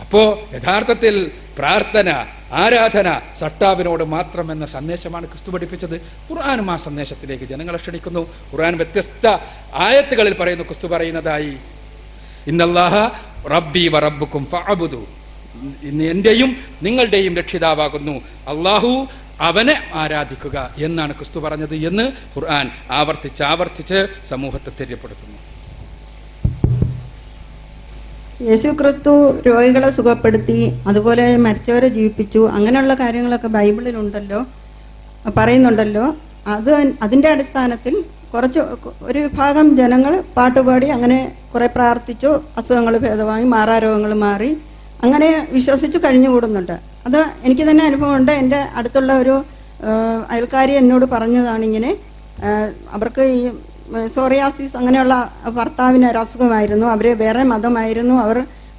അപ്പോ യഥാർത്ഥത്തിൽ പ്രാർത്ഥന, ആരാധന സൃഷ്ടാവിനോട് മാത്രം എന്ന സന്ദേശമാണ് ക്രിസ്തു പഠിപ്പിച്ചത്. ഖുർആനും ആ സന്ദേശത്തിലേക്ക് ജനങ്ങളെ ക്ഷണിക്കുന്നു. ഖുർആൻ വ്യത്യസ്ത ആയത്തുകളിൽ പറയുന്നു, ക്രിസ്തു പറയുന്നതായി, ഇന്നല്ലാഹ റബ്ബി വ റബ്ബുക്കും ഫഅബ്ദു, എന്റെയും നിങ്ങളുടെയും രക്ഷിതാവാകുന്നു അള്ളാഹു, അവനെ ആരാധിക്കുക എന്നാണ് ക്രിസ്തു പറഞ്ഞത് എന്ന് ഖുർആൻ ആവർത്തിച്ച് സമൂഹത്തെ തെര്യപ്പെടുത്തുന്നു. യേശു ക്രിസ്തു രോഗികളെ സുഖപ്പെടുത്തി, അതുപോലെ മരിച്ചവരെ ജീവിപ്പിച്ചു, അങ്ങനെയുള്ള കാര്യങ്ങളൊക്കെ ബൈബിളിലുണ്ടല്ലോ, പറയുന്നുണ്ടല്ലോ. അതിൻ്റെ അടിസ്ഥാനത്തിൽ ഒരു വിഭാഗം ജനങ്ങൾ പാട്ടുപാടി അങ്ങനെ കുറെ പ്രാർത്ഥിച്ചു, അസുഖങ്ങൾ ഭേദമായി, മാറാരോഗങ്ങൾ മാറി, അങ്ങനെ വിശ്വസിച്ച് കഴിഞ്ഞുകൂടുന്നുണ്ട്. അത് എനിക്ക് തന്നെ അനുഭവമുണ്ട്. എൻ്റെ അടുത്തുള്ള ഒരു അയൽക്കാരി എന്നോട് പറഞ്ഞതാണ് ഇങ്ങനെ അവർക്ക് ഈ സോറിയാസിസ് അങ്ങനെയുള്ള ഭർത്താവിന് ഒരു അസുഖമായിരുന്നു. അവർ വേറെ മതമായിരുന്നു. അവർ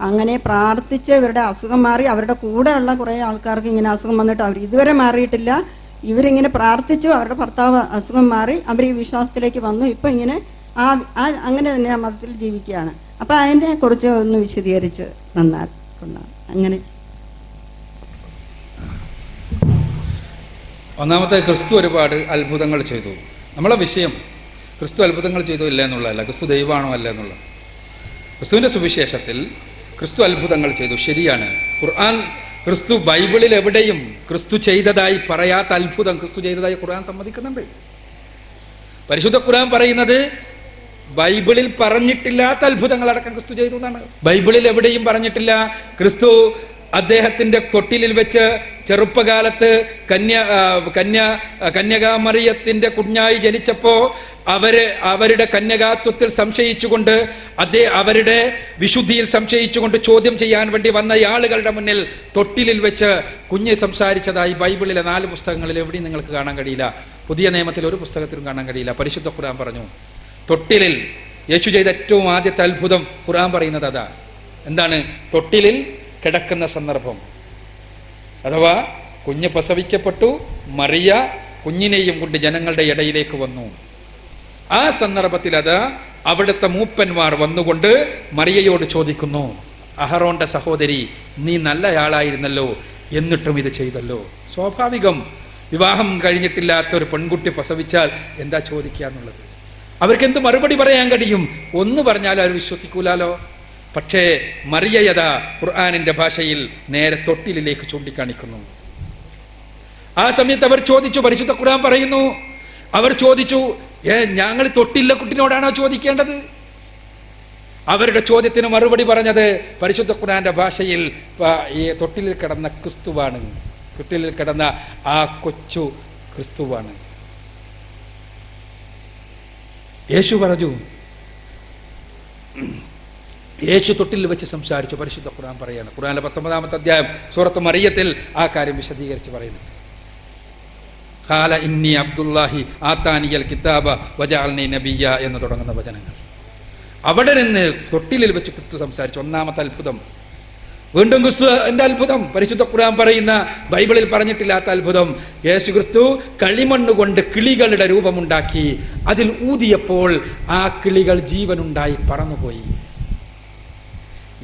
അങ്ങനെ പ്രാർത്ഥിച്ച് ഇവരുടെ അസുഖം മാറി. അവരുടെ കൂടെയുള്ള കുറേ ആൾക്കാർക്ക് ഇങ്ങനെ അസുഖം വന്നിട്ട് അവർ ഇതുവരെ മാറിയിട്ടില്ല. ഇവരിങ്ങനെ പ്രാർത്ഥിച്ചു, അവരുടെ ഭർത്താവ് അസുഖം മാറി, അവർ ഈ വിശ്വാസത്തിലേക്ക് വന്നു. ഇപ്പം ഇങ്ങനെ അങ്ങനെ തന്നെ ആ മതത്തിൽ ജീവിക്കുകയാണ്. അപ്പം അതിനെ കുറിച്ച് ഒന്ന് വിശദീകരിച്ച് നന്നാക്കുണ്ടാകും. അങ്ങനെ ഒന്നാമത്തെ, ക്രിസ്തു ഒരുപാട് അത്ഭുതങ്ങൾ ചെയ്തു. നമ്മളെ വിഷയം ക്രിസ്തു അത്ഭുതങ്ങൾ ചെയ്തു ഇല്ല എന്നുള്ളതല്ല, ക്രിസ്തു ദൈവമാണോ അല്ല എന്നുള്ളത്. ക്രിസ്തുവിൻ്റെ സുവിശേഷത്തിൽ ക്രിസ്തു അത്ഭുതങ്ങൾ ചെയ്തു, ശരിയാണ്. ഖുർആൻ, ക്രിസ്തു ബൈബിളിൽ എവിടെയും ക്രിസ്തു ചെയ്തതായി പറയാത്ത അത്ഭുതം ക്രിസ്തു ചെയ്തതായി ഖുർആൻ സമ്മതിക്കുന്നുണ്ട്. പരിശുദ്ധ ഖുർആൻ പറയുന്നത് ബൈബിളിൽ പറഞ്ഞിട്ടില്ലാത്ത അത്ഭുതങ്ങളടക്കം ക്രിസ്തു ചെയ്തു എന്നാണ്. ബൈബിളിൽ എവിടെയും പറഞ്ഞിട്ടില്ല ക്രിസ്തു അദ്ദേഹത്തിൻ്റെ തൊട്ടിലിൽ വെച്ച് ചെറുപ്പകാലത്ത് കന്യകാമറിയത്തിൻ്റെ കുഞ്ഞായി ജനിച്ചപ്പോൾ അവരുടെ കന്യകാത്വത്തിൽ സംശയിച്ചുകൊണ്ട് അവരുടെ വിശുദ്ധിയിൽ സംശയിച്ചുകൊണ്ട് ചോദ്യം ചെയ്യാൻ വേണ്ടി വന്ന ആളുകളുടെ മുന്നിൽ തൊട്ടിലിൽ വെച്ച് കുഞ്ഞ് സംസാരിച്ചതായി ബൈബിളിലെ 4 പുസ്തകങ്ങളിൽ എവിടെയും നിങ്ങൾക്ക് കാണാൻ കഴിയില്ല. പുതിയ നിയമത്തിൽ ഒരു പുസ്തകത്തിലും കാണാൻ കഴിയില്ല. പരിശുദ്ധ ഖുർആൻ പറഞ്ഞു തൊട്ടിലിൽ യേശു ചെയ്ത ഏറ്റവും ആദ്യത്തെ അത്ഭുതം ഖുർആൻ പറയുന്നത് അതാ. എന്താണ്? തൊട്ടിലിൽ കിടക്കുന്ന സന്ദർഭം, അഥവാ കുഞ്ഞ് പ്രസവിക്കപ്പെട്ടു, മറിയ കുഞ്ഞിനെയും കൊണ്ട് ജനങ്ങളുടെ ഇടയിലേക്ക് വന്നു. ആ സന്ദർഭത്തിൽ അവിടുത്തെ മൂപ്പന്മാർ വന്നുകൊണ്ട് മറിയയോട് ചോദിക്കുന്നു, അഹറോന്റെ സഹോദരി, നീ നല്ലയാളായിരുന്നല്ലോ, എന്നിട്ടും ഇത് ചെയ്തല്ലോ. സ്വാഭാവികം, വിവാഹം കഴിഞ്ഞിട്ടില്ലാത്ത ഒരു പെൺകുട്ടി പ്രസവിച്ചാൽ എന്താ ചോദിക്കുക എന്നുള്ളത്. അവർക്ക് എന്ത് മറുപടി പറയാൻ കഴിയും? ഒന്ന് പറഞ്ഞാലും അവർ വിശ്വസിക്കൂലാലോ. പക്ഷേ മറിയയത ഖുർആനിന്റെ ഭാഷയിൽ നേരെ തൊട്ടിലിലേക്ക് ചൂണ്ടിക്കാണിക്കുന്നു. ആ സമയത്ത് അവർ ചോദിച്ചു, പരിശുദ്ധ ഖുർആൻ പറയുന്നു, അവർ ചോദിച്ചു, ഞങ്ങൾ തൊട്ടില്ല കുട്ടിനോടാണോ ചോദിക്കേണ്ടത്? അവരുടെ ചോദ്യത്തിന് മറുപടി പറഞ്ഞത് പരിശുദ്ധ ഖുർആന്റെ ഭാഷയിൽ ഈ തൊട്ടിലിൽ കിടന്ന ക്രിസ്തുവാണ്, തൊട്ടിലിൽ കിടന്ന ആ കൊച്ചു ക്രിസ്തുവാണ്. യേശു പറഞ്ഞു, യേശു തൊട്ടിൽ വെച്ച് സംസാരിച്ചു. പരിശുദ്ധ ഖുർആൻ പറയാണ്, ഖുർആനിലെ 19-ാമത്തെ അധ്യായം സൂറത്ത് മറിയത്തിൽ ആ കാര്യം വിശദീകരിച്ച് പറയുന്നു. ഖാല ഇന്നി അബ്ദുല്ലാഹി ആതാനിയൽ കിതാബ വജഅൽനി നബിയ്യ എന്ന് തുടങ്ങുന്ന വചനങ്ങൾ. അവിടെ നിന്ന് തൊട്ടിലിൽ വെച്ച് ക്രിസ്തു സംസാരിച്ചു. ഒന്നാമത്തെ അത്ഭുതം. വീണ്ടും ക്രിസ്തുവിന്റെ അത്ഭുതം, പരിശുദ്ധ ഖുർആൻ പറയുന്ന ബൈബിളിൽ പറഞ്ഞിട്ടില്ലാത്ത അത്ഭുതം. യേശു ക്രിസ്തു കളിമണ്ണുകൊണ്ട് കിളികളുടെ രൂപമുണ്ടാക്കി അതിൽ ഊതിയപ്പോൾ ആ കിളികൾ ജീവനുണ്ടായി പറന്നുപോയി.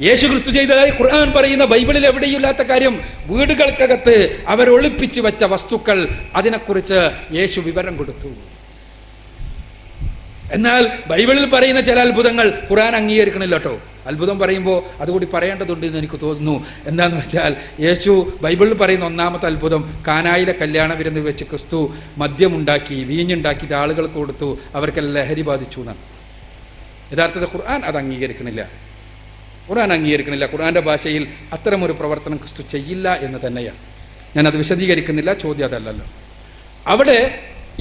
യേശു ക്രിസ്തു ചെയ്തതായി ഖുർആൻ പറയുന്ന ബൈബിളിൽ എവിടെയില്ലാത്ത കാര്യം. വീടുകൾക്കകത്ത് അവർ ഒളിപ്പിച്ചു വെച്ച വസ്തുക്കൾ, അതിനെക്കുറിച്ച് യേശു വിവരം കൊടുത്തു. എന്നാൽ ബൈബിളിൽ പറയുന്ന ചില അത്ഭുതങ്ങൾ ഖുർആൻ അംഗീകരിക്കണില്ല കേട്ടോ. അത്ഭുതം പറയുമ്പോൾ അതുകൂടി പറയേണ്ടതുണ്ട് എന്ന് എനിക്ക് തോന്നുന്നു. എന്താണെന്ന് വെച്ചാൽ, യേശു ബൈബിളിൽ പറയുന്ന ഒന്നാമത്തെ അത്ഭുതം കാനായിലെ കല്യാണ വിരുന്നിൽ വെച്ച് ക്രിസ്തു മദ്യമുണ്ടാക്കി, വീഞ്ഞുണ്ടാക്കി ആളുകൾക്ക് കൊടുത്തു, അവർക്കെല്ലാം ലഹരി ബാധിച്ചു എന്നാണ്. യഥാർത്ഥത്തിൽ ഖുർആൻ അത് അംഗീകരിക്കണില്ല. ഖുർആന്റെ ഭാഷയിൽ അത്തരമൊരു പ്രവർത്തനം ക്രിസ്തു ചെയ്യില്ല എന്ന് തന്നെയാണ്. ഞാനത് വിശദീകരിക്കുന്നില്ല, ചോദ്യം അതല്ലല്ലോ. അവിടെ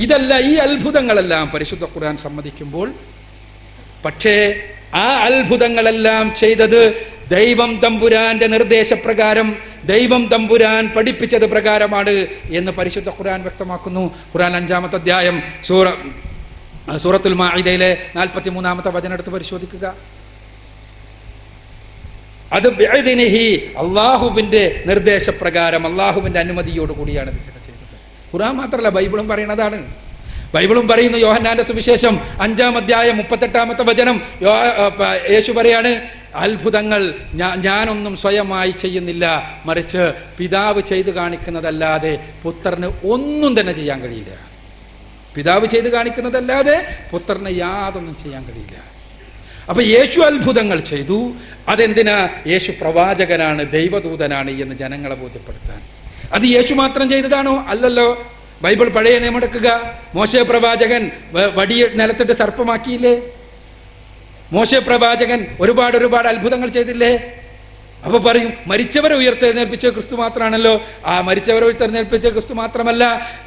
ഇതല്ല, ഈ അത്ഭുതങ്ങളെല്ലാം പരിശുദ്ധ ഖുർആൻ സമ്മതിക്കുമ്പോൾ, പക്ഷേ ആ അത്ഭുതങ്ങളെല്ലാം ചെയ്തത് ദൈവം തമ്പുരാന്റെ നിർദ്ദേശപ്രകാരം, ദൈവം തമ്പുരാൻ പഠിപ്പിച്ചത് പ്രകാരമാണ് എന്ന് പരിശുദ്ധ ഖുർആൻ വ്യക്തമാക്കുന്നു. ഖുർആൻ 5-ാമത്തെ അധ്യായം സൂറത്തുൽ മാഇദയിലെ 43-ാമത്തെ വചനം എടുത്ത് പരിശോധിക്കുക. അത് ബിഇദ്നിഹി, അള്ളാഹുവിന്റെ നിർദ്ദേശപ്രകാരം, അള്ളാഹുവിന്റെ അനുമതിയോട് കൂടിയാണ് ഇത് ചെയ്തത്. ഖുർആൻ മാത്രമല്ല, ബൈബിളും പറയുന്നതാണ്. ബൈബിളും പറയുന്നു, യോഹന്നാന്റെ സുവിശേഷം 5-ാം അധ്യായം 38-ാമത്തെ വചനം യേശു പറയാണ്, അത്ഭുതങ്ങൾ ഞാനൊന്നും സ്വയമായി ചെയ്യുന്നില്ല, മറിച്ച് പിതാവ് ചെയ്തു കാണിക്കുന്നതല്ലാതെ പുത്രന് ഒന്നും തന്നെ ചെയ്യാൻ കഴിയില്ല. പിതാവ് ചെയ്തു കാണിക്കുന്നതല്ലാതെ പുത്രന് യാതൊന്നും ചെയ്യാൻ കഴിയില്ല. അപ്പൊ യേശു അത്ഭുതങ്ങൾ ചെയ്തു. അതെന്തിനാ? യേശു പ്രവാചകനാണ്, ദൈവദൂതനാണ് എന്ന് ജനങ്ങളെ ബോധ്യപ്പെടുത്താൻ. അത് യേശു മാത്രം ചെയ്തതാണോ? അല്ലല്ലോ. ബൈബിൾ പഴയ നിയമം എടുക്കുക. മോശെ പ്രവാചകൻ വടി നിലത്തിട്ട് സർപ്പമാക്കിയില്ലേ? മോശെ പ്രവാചകൻ ഒരുപാട് അത്ഭുതങ്ങൾ ചെയ്തില്ലേ? അപ്പൊ പറയും, മരിച്ചവരെ ഉയർത്തെഴുന്നേൽപ്പിച്ച ക്രിസ്തു മാത്രമാണല്ലോ. ആ മരിച്ചവരെ ഉയർത്തെഴുന്നേൽപ്പിച്ച ക്രിസ്തു മാത്രമല്ല,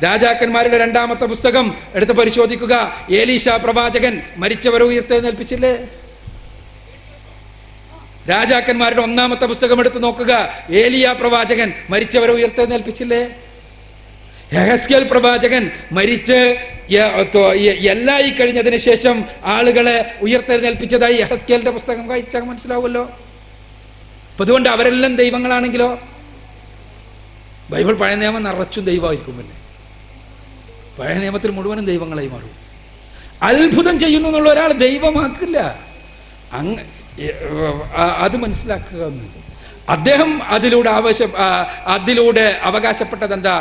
രാജാക്കന്മാരുടെ 2-ാമത്തെ പുസ്തകം എടുത്ത് പരിശോധിക്കുക. ഏലീശ പ്രവാചകൻ മരിച്ചവരെ ഉയർത്തെഴുന്നേൽപ്പിച്ചില്ലേ? രാജാക്കന്മാരുടെ 1-ാമത്തെ പുസ്തകം എടുത്ത് നോക്കുക. ഏലിയ പ്രവാചകൻ മരിച്ചവരെ ഉയർത്തെഴുന്നേൽപ്പിച്ചില്ലേ? യെഹെസ്കേൽ പ്രവാചകൻ മരിച്ച് എല്ലായി കഴിഞ്ഞതിന് ശേഷം ആളുകളെ ഉയർത്തെഴുന്നേൽപ്പിച്ചതായി യെഹെസ്കേലിന്റെ പുസ്തകം വായിച്ചാൽ മനസ്സിലാവുമല്ലോ. അപ്പൊ അതുകൊണ്ട് അവരെല്ലാം ദൈവങ്ങളാണെങ്കിലോ, ബൈബിൾ പഴയ നിയമം നിറച്ചും ദൈവമായിരിക്കും. പിന്നെ പഴയ നിയമത്തിൽ മുഴുവനും ദൈവങ്ങളായി മാറും. അത്ഭുതം ചെയ്യുന്നു എന്നുള്ള ഒരാൾ ദൈവമാക്കില്ല. അത് മനസ്സിലാക്കുക. അദ്ദേഹം അതിലൂടെ അവകാശപ്പെട്ടത് എന്താ?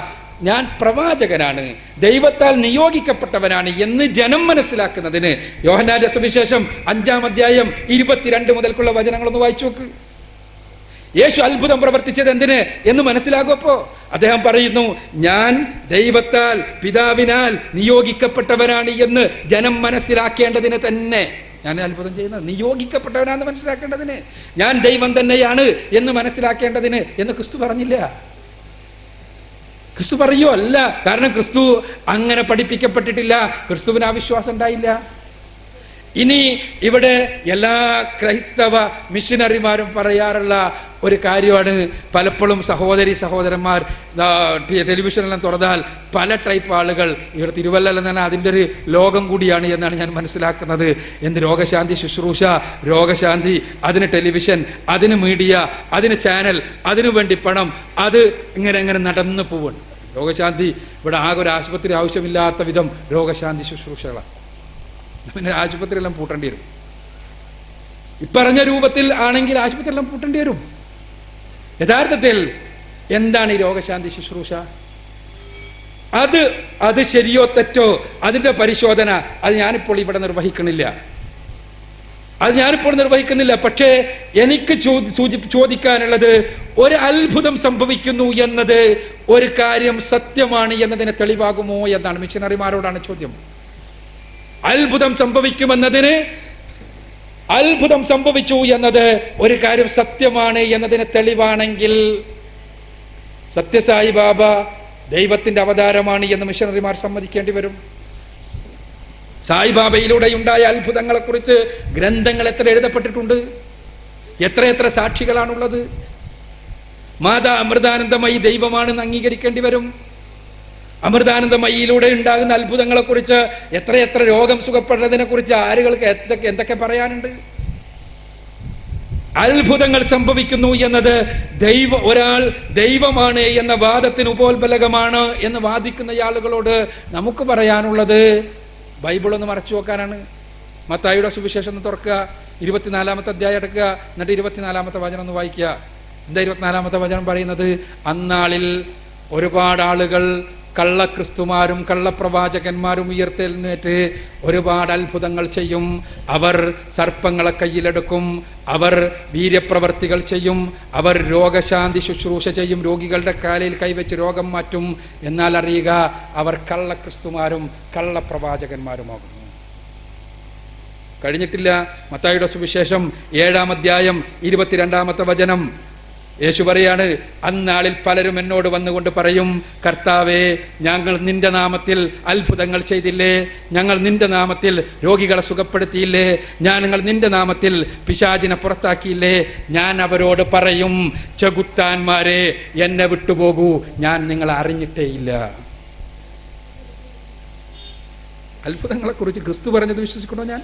ഞാൻ പ്രവാചകനാണ്, ദൈവത്താൽ നിയോഗിക്കപ്പെട്ടവനാണ് എന്ന് ജനം മനസ്സിലാക്കുന്നതിന് യോഹന്നാന്റെ സുവിശേഷം 5-ാം അധ്യായം 22 മുതൽക്കുള്ള വചനങ്ങളൊന്ന് വായിച്ചു നോക്ക്. യേശു അത്ഭുതം പ്രവർത്തിച്ചത് എന്തിന് എന്ന് മനസ്സിലാകുമപ്പോ അദ്ദേഹം പറയുന്നു, ഞാൻ ദൈവത്താൽ പിതാവിനാൽ നിയോഗിക്കപ്പെട്ടവനാണ് എന്ന് ജനം മനസ്സിലാക്കേണ്ടതിന് തന്നെ ഞാൻ അത്ഭുതം ചെയ്യുന്നത്. നിയോഗിക്കപ്പെട്ടവനാണെന്ന് മനസ്സിലാക്കേണ്ടതിന്, ഞാൻ ദൈവം തന്നെയാണ് എന്ന് മനസ്സിലാക്കേണ്ടതിന് എന്ന് ക്രിസ്തു പറഞ്ഞില്ല. ക്രിസ്തു പറയോ? അല്ല. കാരണം ക്രിസ്തു അങ്ങനെ പഠിപ്പിക്കപ്പെട്ടിട്ടില്ല. ക്രിസ്തുവിന് അവിശ്വാസം ഉണ്ടായില്ല. ഇനി ഇവിടെ എല്ലാ ക്രൈസ്തവ മിഷനറിമാരും പറയാറുള്ള ഒരു കാര്യമാണ്, പലപ്പോഴും സഹോദരന്മാർ ടെലിവിഷനെല്ലാം തുറന്നാൽ പല ടൈപ്പ് ആളുകൾ, ഇവിടെ തിരുവല്ലയിൽ തന്നെ അതിൻ്റെ ഒരു ലോകം കൂടിയാണ് എന്നാണ് ഞാൻ മനസ്സിലാക്കുന്നത്. എന്ത് രോഗശാന്തി ശുശ്രൂഷ, രോഗശാന്തി, അതിന് ടെലിവിഷൻ, അതിന് മീഡിയ, അതിന് ചാനൽ, അതിനു വേണ്ടി പണം, അത് ഇങ്ങനെ നടന്നു പോവുകയാണ്. രോഗശാന്തി ഇവിടെ ആകെ ഒരു ആശുപത്രി ആവശ്യമില്ലാത്ത വിധം രോഗശാന്തി ശുശ്രൂഷകളാണ്. പിന്നെ ആശുപത്രി എല്ലാം പൂട്ടേണ്ടി വരും. ഇപ്പറഞ്ഞ രൂപത്തിൽ ആണെങ്കിൽ ആശുപത്രി എല്ലാം പൂട്ടേണ്ടി വരും. യഥാർത്ഥത്തിൽ എന്താണ് ഈ രോഗശാന്തി ശുശ്രൂഷ? അത് ശരിയോ തെറ്റോ അതിന്റെ പരിശോധന അത് ഞാനിപ്പോൾ ഇവിടെ നിർവഹിക്കണില്ല. പക്ഷേ എനിക്ക് ചോദിക്കാനുള്ളത്, ഒരു അത്ഭുതം സംഭവിക്കുന്നു എന്നത് ഒരു കാര്യം സത്യമാണ് എന്നതിന് തെളിവാകുമോ എന്നാണ്. മിഷനറിമാരോടാണ് ചോദ്യം. അത്ഭുതം സംഭവിച്ചു എന്നത് ഒരു കാര്യം സത്യമാണ് എന്നതിന് തെളിവാണെങ്കിൽ സത്യസായി ബാബ ദൈവത്തിന്റെ അവതാരമാണ് എന്ന് മിഷനറിമാർ സമ്മതിക്കേണ്ടി വരും. സായിബാബയിലൂടെ ഉണ്ടായ അത്ഭുതങ്ങളെ കുറിച്ച് ഗ്രന്ഥങ്ങൾ എത്ര എഴുതപ്പെട്ടിട്ടുണ്ട്, എത്ര സാക്ഷികളാണുള്ളത്. മാതാ അമൃതാനന്ദമയി ദൈവമാണെന്ന് അംഗീകരിക്കേണ്ടി വരും. അമൃതാനന്ദമയിലൂടെ ഉണ്ടാകുന്ന അത്ഭുതങ്ങളെ കുറിച്ച് എത്ര രോഗം സുഖപ്പെടുന്നതിനെ കുറിച്ച് ആളുകൾക്ക് എന്തൊക്കെ പറയാനുണ്ട്. അത്ഭുതങ്ങൾ സംഭവിക്കുന്നു എന്നത് ഒരാൾ ദൈവമാണ് എന്ന വാദത്തിന് ഉപോത്ബലകമാണ് എന്ന് വാദിക്കുന്ന ആളുകളോട് നമുക്ക് പറയാനുള്ളത്, ബൈബിളൊന്ന് മറച്ചു നോക്കാനാണ്. മത്തായിയുടെ സുവിശേഷം ഒന്ന് തുറക്കുക, 24-ാമത്തെ അധ്യായം എടുക്കുക, എന്നിട്ട് 24-ാമത്തെ വചനം ഒന്ന് വായിക്കുക. എന്താ 24-ാമത്തെ വചനം പറയുന്നത്? അന്നാളിൽ ഒരുപാട് ആളുകൾ, കള്ളക്രിസ്തുമാരും കള്ളപ്രവാചകന്മാരും ഉയർത്തെഴുന്നേറ്റ് ഒരുപാട് അത്ഭുതങ്ങൾ ചെയ്യും. അവർ സർപ്പങ്ങളെ കയ്യിലെടുക്കും, അവർ വീര്യപ്രവർത്തികൾ ചെയ്യും, അവർ രോഗശാന്തി ശുശ്രൂഷ ചെയ്യും, രോഗികളുടെ കാലിൽ കൈവച്ച് രോഗം മാറ്റും. എന്നാൽ അറിയുക, അവർ കള്ളക്രിസ്തുമാരും കള്ളപ്രവാചകന്മാരുമാകുന്നു. കഴിഞ്ഞിട്ടില്ല. മത്തായിയുടെ സുവിശേഷം 7-ാം അധ്യായം 22-ാമത്തെ വചനം യേശു പറയാണ്, അന്നാളിൽ പലരും എന്നോട് വന്നുകൊണ്ട് പറയും, കർത്താവേ, ഞങ്ങൾ നിന്റെ നാമത്തിൽ അത്ഭുതങ്ങൾ ചെയ്തില്ലേ? ഞങ്ങൾ നിന്റെ നാമത്തിൽ രോഗികളെ സുഖപ്പെടുത്തിയില്ലേ? ഞങ്ങൾ നിന്റെ നാമത്തിൽ പിശാചിനെ പുറത്താക്കിയില്ലേ? ഞാൻ അവരോട് പറയും, ചെകുത്താന്മാരെ, എന്നെ വിട്ടുപോകൂ, ഞാൻ നിങ്ങളെ അറിഞ്ഞിട്ടേയില്ല. അത്ഭുതങ്ങളെ കുറിച്ച് ക്രിസ്തു പറഞ്ഞത് വിശ്വസിക്കണോ? ഞാൻ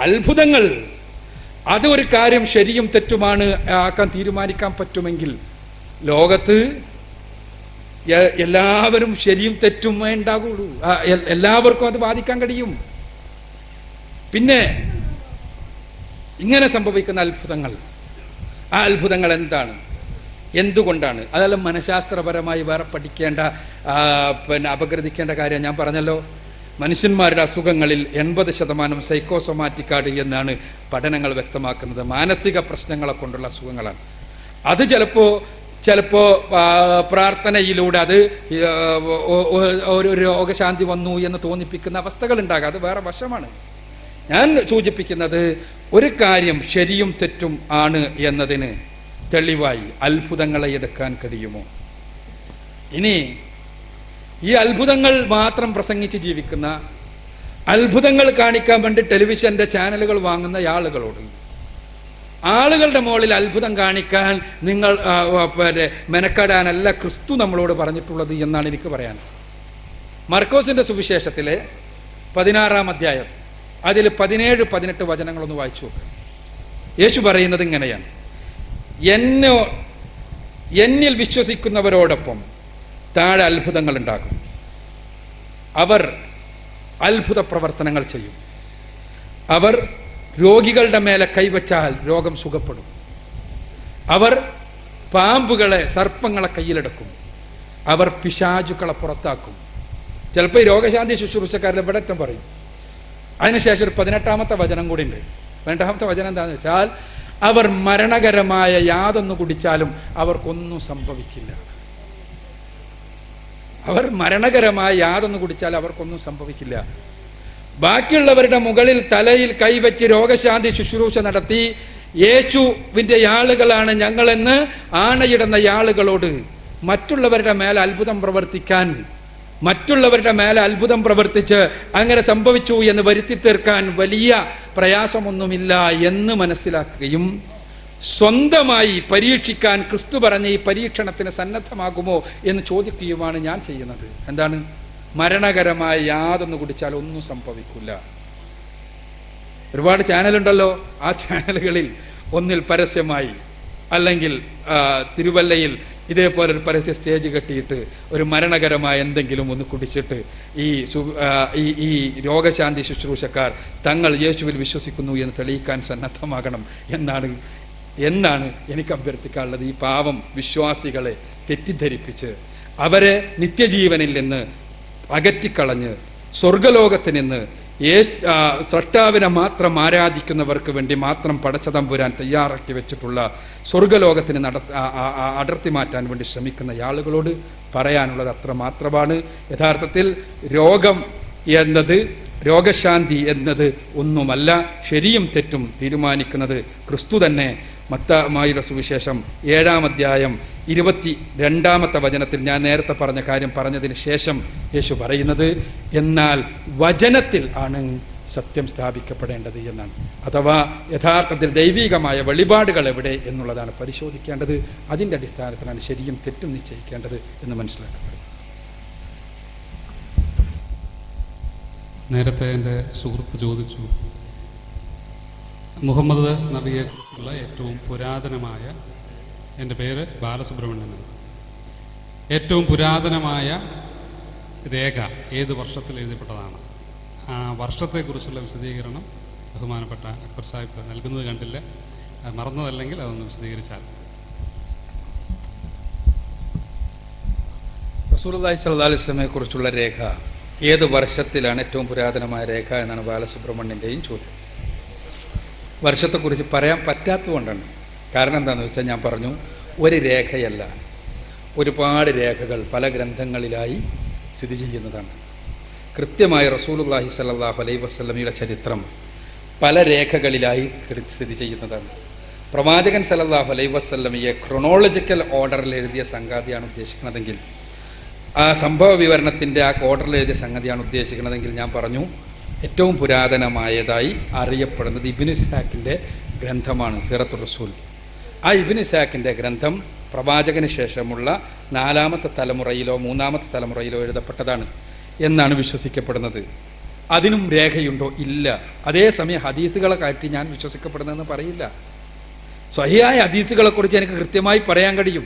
അത്ഭുതങ്ങൾ അത് ഒരു കാര്യം ശരിയും തെറ്റുമാണ് ആക്കാൻ തീരുമാനിക്കാൻ പറ്റുമെങ്കിൽ ലോകത്ത് എല്ലാവരും ശരിയും തെറ്റുമേ ഉണ്ടാകുള്ളൂ. എല്ലാവർക്കും അത് ബാധിക്കാൻ കഴിയും. പിന്നെ ഇങ്ങനെ സംഭവിക്കുന്ന അത്ഭുതങ്ങൾ, ആ അത്ഭുതങ്ങൾ എന്താണ്, എന്തുകൊണ്ടാണ്? അതെല്ലാം മനഃശാസ്ത്രപരമായി വേറെ പഠിക്കേണ്ട, അപഗ്രഥിക്കേണ്ട കാര്യം. ഞാൻ പറഞ്ഞല്ലോ, മനുഷ്യന്മാരുടെ അസുഖങ്ങളിൽ 80% സൈക്കോസൊമാറ്റിക്കാണ് എന്നാണ് പഠനങ്ങൾ വ്യക്തമാക്കുന്നത്. മാനസിക പ്രശ്നങ്ങളെ കൊണ്ടുള്ള അസുഖങ്ങളാണ്. അത് ചിലപ്പോൾ പ്രാർത്ഥനയിലൂടെ അത് ഒരു രോഗശാന്തി വന്നു എന്ന് തോന്നിപ്പിക്കുന്ന അവസ്ഥകൾ ഉണ്ടാകാം. അത് വേറെ വശമാണ്. ഞാൻ സൂചിപ്പിക്കുന്നത്, ഒരു കാര്യം ശരിയും തെറ്റും ആണ് എന്നതിന് തെളിവായി അത്ഭുതങ്ങളെ എടുക്കാൻ കഴിയുമോ? ഇനി ഈ അത്ഭുതങ്ങൾ മാത്രം പ്രസംഗിച്ച് ജീവിക്കുന്ന, അത്ഭുതങ്ങൾ കാണിക്കാൻ വേണ്ടി ടെലിവിഷന്റെ ചാനലുകൾ വാങ്ങുന്ന ആളുകളോട് ആളുകളുടെ മുകളിൽ അത്ഭുതം കാണിക്കാൻ നിങ്ങൾ മെനക്കെടാനല്ല ക്രിസ്തു നമ്മളോട് പറഞ്ഞിട്ടുള്ളത് എന്നാണ് എനിക്ക് പറയാൻ. മർക്കോസിന്റെ സുവിശേഷത്തിലെ 16-ാം അധ്യായം അതിൽ 17-18 വചനങ്ങളൊന്ന് വായിച്ചു നോക്കുക. യേശു പറയുന്നത് ഇങ്ങനെയാണ്: എന്നിൽ വിശ്വസിക്കുന്നവരോടൊപ്പം താഴെ അത്ഭുതങ്ങൾ ഉണ്ടാകും. അവർ അത്ഭുത പ്രവർത്തനങ്ങൾ ചെയ്യും. അവർ രോഗികളുടെ മേലെ കൈവച്ചാൽ രോഗം സുഖപ്പെടും. അവർ പാമ്പുകളെ, സർപ്പങ്ങളെ കയ്യിലെടുക്കും. അവർ പിശാചുക്കളെ പുറത്താക്കും. ചിലപ്പോൾ ഈ രോഗശാന്തി ശുശ്രൂഷക്കാരിൽ ഇവിടറ്റം പറയും. അതിനുശേഷം ഒരു 18-ാമത്തെ വചനം കൂടി ഉണ്ട്. 12-ാമത്തെ വചനം എന്താണെന്ന് വെച്ചാൽ, അവർ മരണകരമായ യാതൊന്നു കുടിച്ചാലും അവർക്കൊന്നും സംഭവിക്കില്ല. അവർ മരണകരമായ യാതൊന്നു കുടിച്ചാൽ അവർക്കൊന്നും സംഭവിക്കില്ല. ബാക്കിയുള്ളവരുടെ മുകളിൽ തലയിൽ കൈവച്ച് രോഗശാന്തി ശുശ്രൂഷ നടത്തി യേശുവിൻ്റെ ആളുകളാണ് ഞങ്ങളെന്ന് ആണയിടുന്ന ആളുകളോട് മറ്റുള്ളവരുടെ മേലെ അത്ഭുതം പ്രവർത്തിച്ച് അങ്ങനെ സംഭവിച്ചു എന്ന് വരുത്തി തീർക്കാൻ വലിയ പ്രയാസമൊന്നുമില്ല എന്ന് മനസ്സിലാക്കുകയും സ്വന്തമായി പരീക്ഷിക്കാൻ ക്രിസ്തു പറഞ്ഞ ഈ പരീക്ഷണത്തിന് സന്നദ്ധമാകുമോ എന്ന് ചോദിക്കുകയുമാണ് ഞാൻ ചെയ്യുന്നത്. എന്താണ്? മരണകരമായ യാതൊന്നു കുടിച്ചാൽ ഒന്നും സംഭവിക്കില്ല. ഒരുപാട് ചാനലുണ്ടല്ലോ. ആ ചാനലുകളിൽ ഒന്നിൽ പരസ്യമായി, അല്ലെങ്കിൽ തിരുവല്ലയിൽ ഒരു പരസ്യ സ്റ്റേജ് കെട്ടിയിട്ട് ഒരു മരണകരമായ എന്തെങ്കിലും ഒന്ന് കുടിച്ചിട്ട് ഈ രോഗശാന്തി ശുശ്രൂഷക്കാർ തങ്ങൾ യേശുവിൽ വിശ്വസിക്കുന്നു എന്ന് തെളിയിക്കാൻ സന്നദ്ധമാകണം എന്നാണ് എനിക്ക് അഭ്യർത്ഥിക്കാനുള്ളത്. ഈ പാവം വിശ്വാസികളെ തെറ്റിദ്ധരിപ്പിച്ച് അവരെ നിത്യജീവനിൽ നിന്ന് അകറ്റിക്കളഞ്ഞ് സ്വർഗലോകത്തിൽ നിന്ന് സ്രഷ്ടാവിനെ മാത്രം ആരാധിക്കുന്നവർക്ക് വേണ്ടി മാത്രം പടച്ചതമ്പുരാൻ തയ്യാറാക്കി വെച്ചിട്ടുള്ള സ്വർഗലോകത്തിന് അടർത്തി മാറ്റാൻ വേണ്ടി ശ്രമിക്കുന്ന ആളുകളോട് പറയാനുള്ളത് അത്ര മാത്രമാണ്. യഥാർത്ഥത്തിൽ രോഗശാന്തി എന്നത് ഒന്നുമല്ല. ശരിയും തെറ്റും തീരുമാനിക്കുന്നത് ക്രിസ്തു തന്നെ. മത്തായിയുടെ സുവിശേഷം 7-ാം അധ്യായം 22-ാമത്തെ വചനത്തിൽ ഞാൻ നേരത്തെ പറഞ്ഞ കാര്യം പറഞ്ഞതിന് ശേഷം യേശു പറയുന്നത്, എന്നാൽ വചനത്തിൽ ആണ് സത്യം സ്ഥാപിക്കപ്പെടേണ്ടത് എന്നാണ്. അഥവാ യഥാർത്ഥത്തിൽ ദൈവികമായ വെളിപാടുകൾ എവിടെ എന്നുള്ളതാണ് പരിശോധിക്കേണ്ടത്. അതിൻ്റെ അടിസ്ഥാനത്തിലാണ് ശരിയും തെറ്റും നിശ്ചയിക്കേണ്ടത് എന്ന് മനസ്സിലാക്കപ്പെടുന്നത്. നേരത്തെ എൻ്റെ സുഹൃത്ത് ചോദിച്ചു, മുഹമ്മദ് നബിയെക്കുറിച്ചുള്ള ഏറ്റവും പുരാതനമായ, എൻ്റെ പേര് ബാലസുബ്രഹ്മണ്യൻ, ഏറ്റവും പുരാതനമായ രേഖ ഏത് വർഷത്തിൽ എഴുതപ്പെട്ടതാണ്? ആ വർഷത്തെക്കുറിച്ചുള്ള വിശദീകരണം ബഹുമാനപ്പെട്ട അക്ബർ സാഹിബ് നൽകുന്നത് കണ്ടില്ല. മറന്നതല്ലെങ്കിൽ അതൊന്ന് വിശദീകരിച്ചാൽ. റസൂലുള്ളാഹി സ്വല്ലല്ലാഹു അലൈഹി വസല്ലമയെ കുറിച്ചുള്ള രേഖ ഏത് വർഷത്തിലാണ് ഏറ്റവും പുരാതനമായ രേഖ എന്നാണ് ബാലസുബ്രഹ്മണ്യൻ്റെയും ചോദ്യം. വർഷത്തെക്കുറിച്ച് പറയാൻ പറ്റാത്തതുകൊണ്ടാണ്. കാരണം എന്താണെന്ന് വെച്ചാൽ, ഞാൻ പറഞ്ഞു, ഒരു രേഖയല്ല, ഒരുപാട് രേഖകൾ പല ഗ്രന്ഥങ്ങളിലായി സ്ഥിതി ചെയ്യുന്നതാണ്. കൃത്യമായി റസൂലുള്ളാഹി സ്വല്ലല്ലാഹു അലൈഹി വസല്ലമയുടെ ചരിത്രം പല രേഖകളിലായി സ്ഥിതി ചെയ്യുന്നതാണ്. പ്രവാചകൻ സ്വല്ലല്ലാഹു അലൈഹി വസല്ലമയെ ക്രൊണോളജിക്കൽ ഓർഡറിൽ എഴുതിയ സംഗതിയാണ് ഉദ്ദേശിക്കുന്നതെങ്കിൽ, ആ സംഭവ വിവരണത്തിൻ്റെ ആ ഓർഡറിൽ എഴുതിയ സംഗതിയാണ് ഉദ്ദേശിക്കുന്നതെങ്കിൽ, ഞാൻ പറഞ്ഞു ഏറ്റവും പുരാതനമായതായി അറിയപ്പെടുന്നത് ഇബ്നു ഇസ്ഹാഖിൻ്റെ ഗ്രന്ഥമാണ് സീറത്തുർ റസൂൽ. ആ ഇബ്നു ഇസ്ഹാഖിൻ്റെ ഗ്രന്ഥം പ്രവാചകന് ശേഷമുള്ള 4-ാമത്തെ തലമുറയിലോ 3-ാമത്തെ തലമുറയിലോ എഴുതപ്പെട്ടതാണ് എന്നാണ് വിശ്വസിക്കപ്പെടുന്നത്. അതിനും രേഖയുണ്ടോ? ഇല്ല. അതേസമയം ഹദീസുകളെ കാറ്റി ഞാൻ വിശ്വസിക്കപ്പെടുന്നതെന്ന് പറയില്ല. സ്വഹിയായ ഹദീസുകളെക്കുറിച്ച് എനിക്ക് കൃത്യമായി പറയാൻ കഴിയും.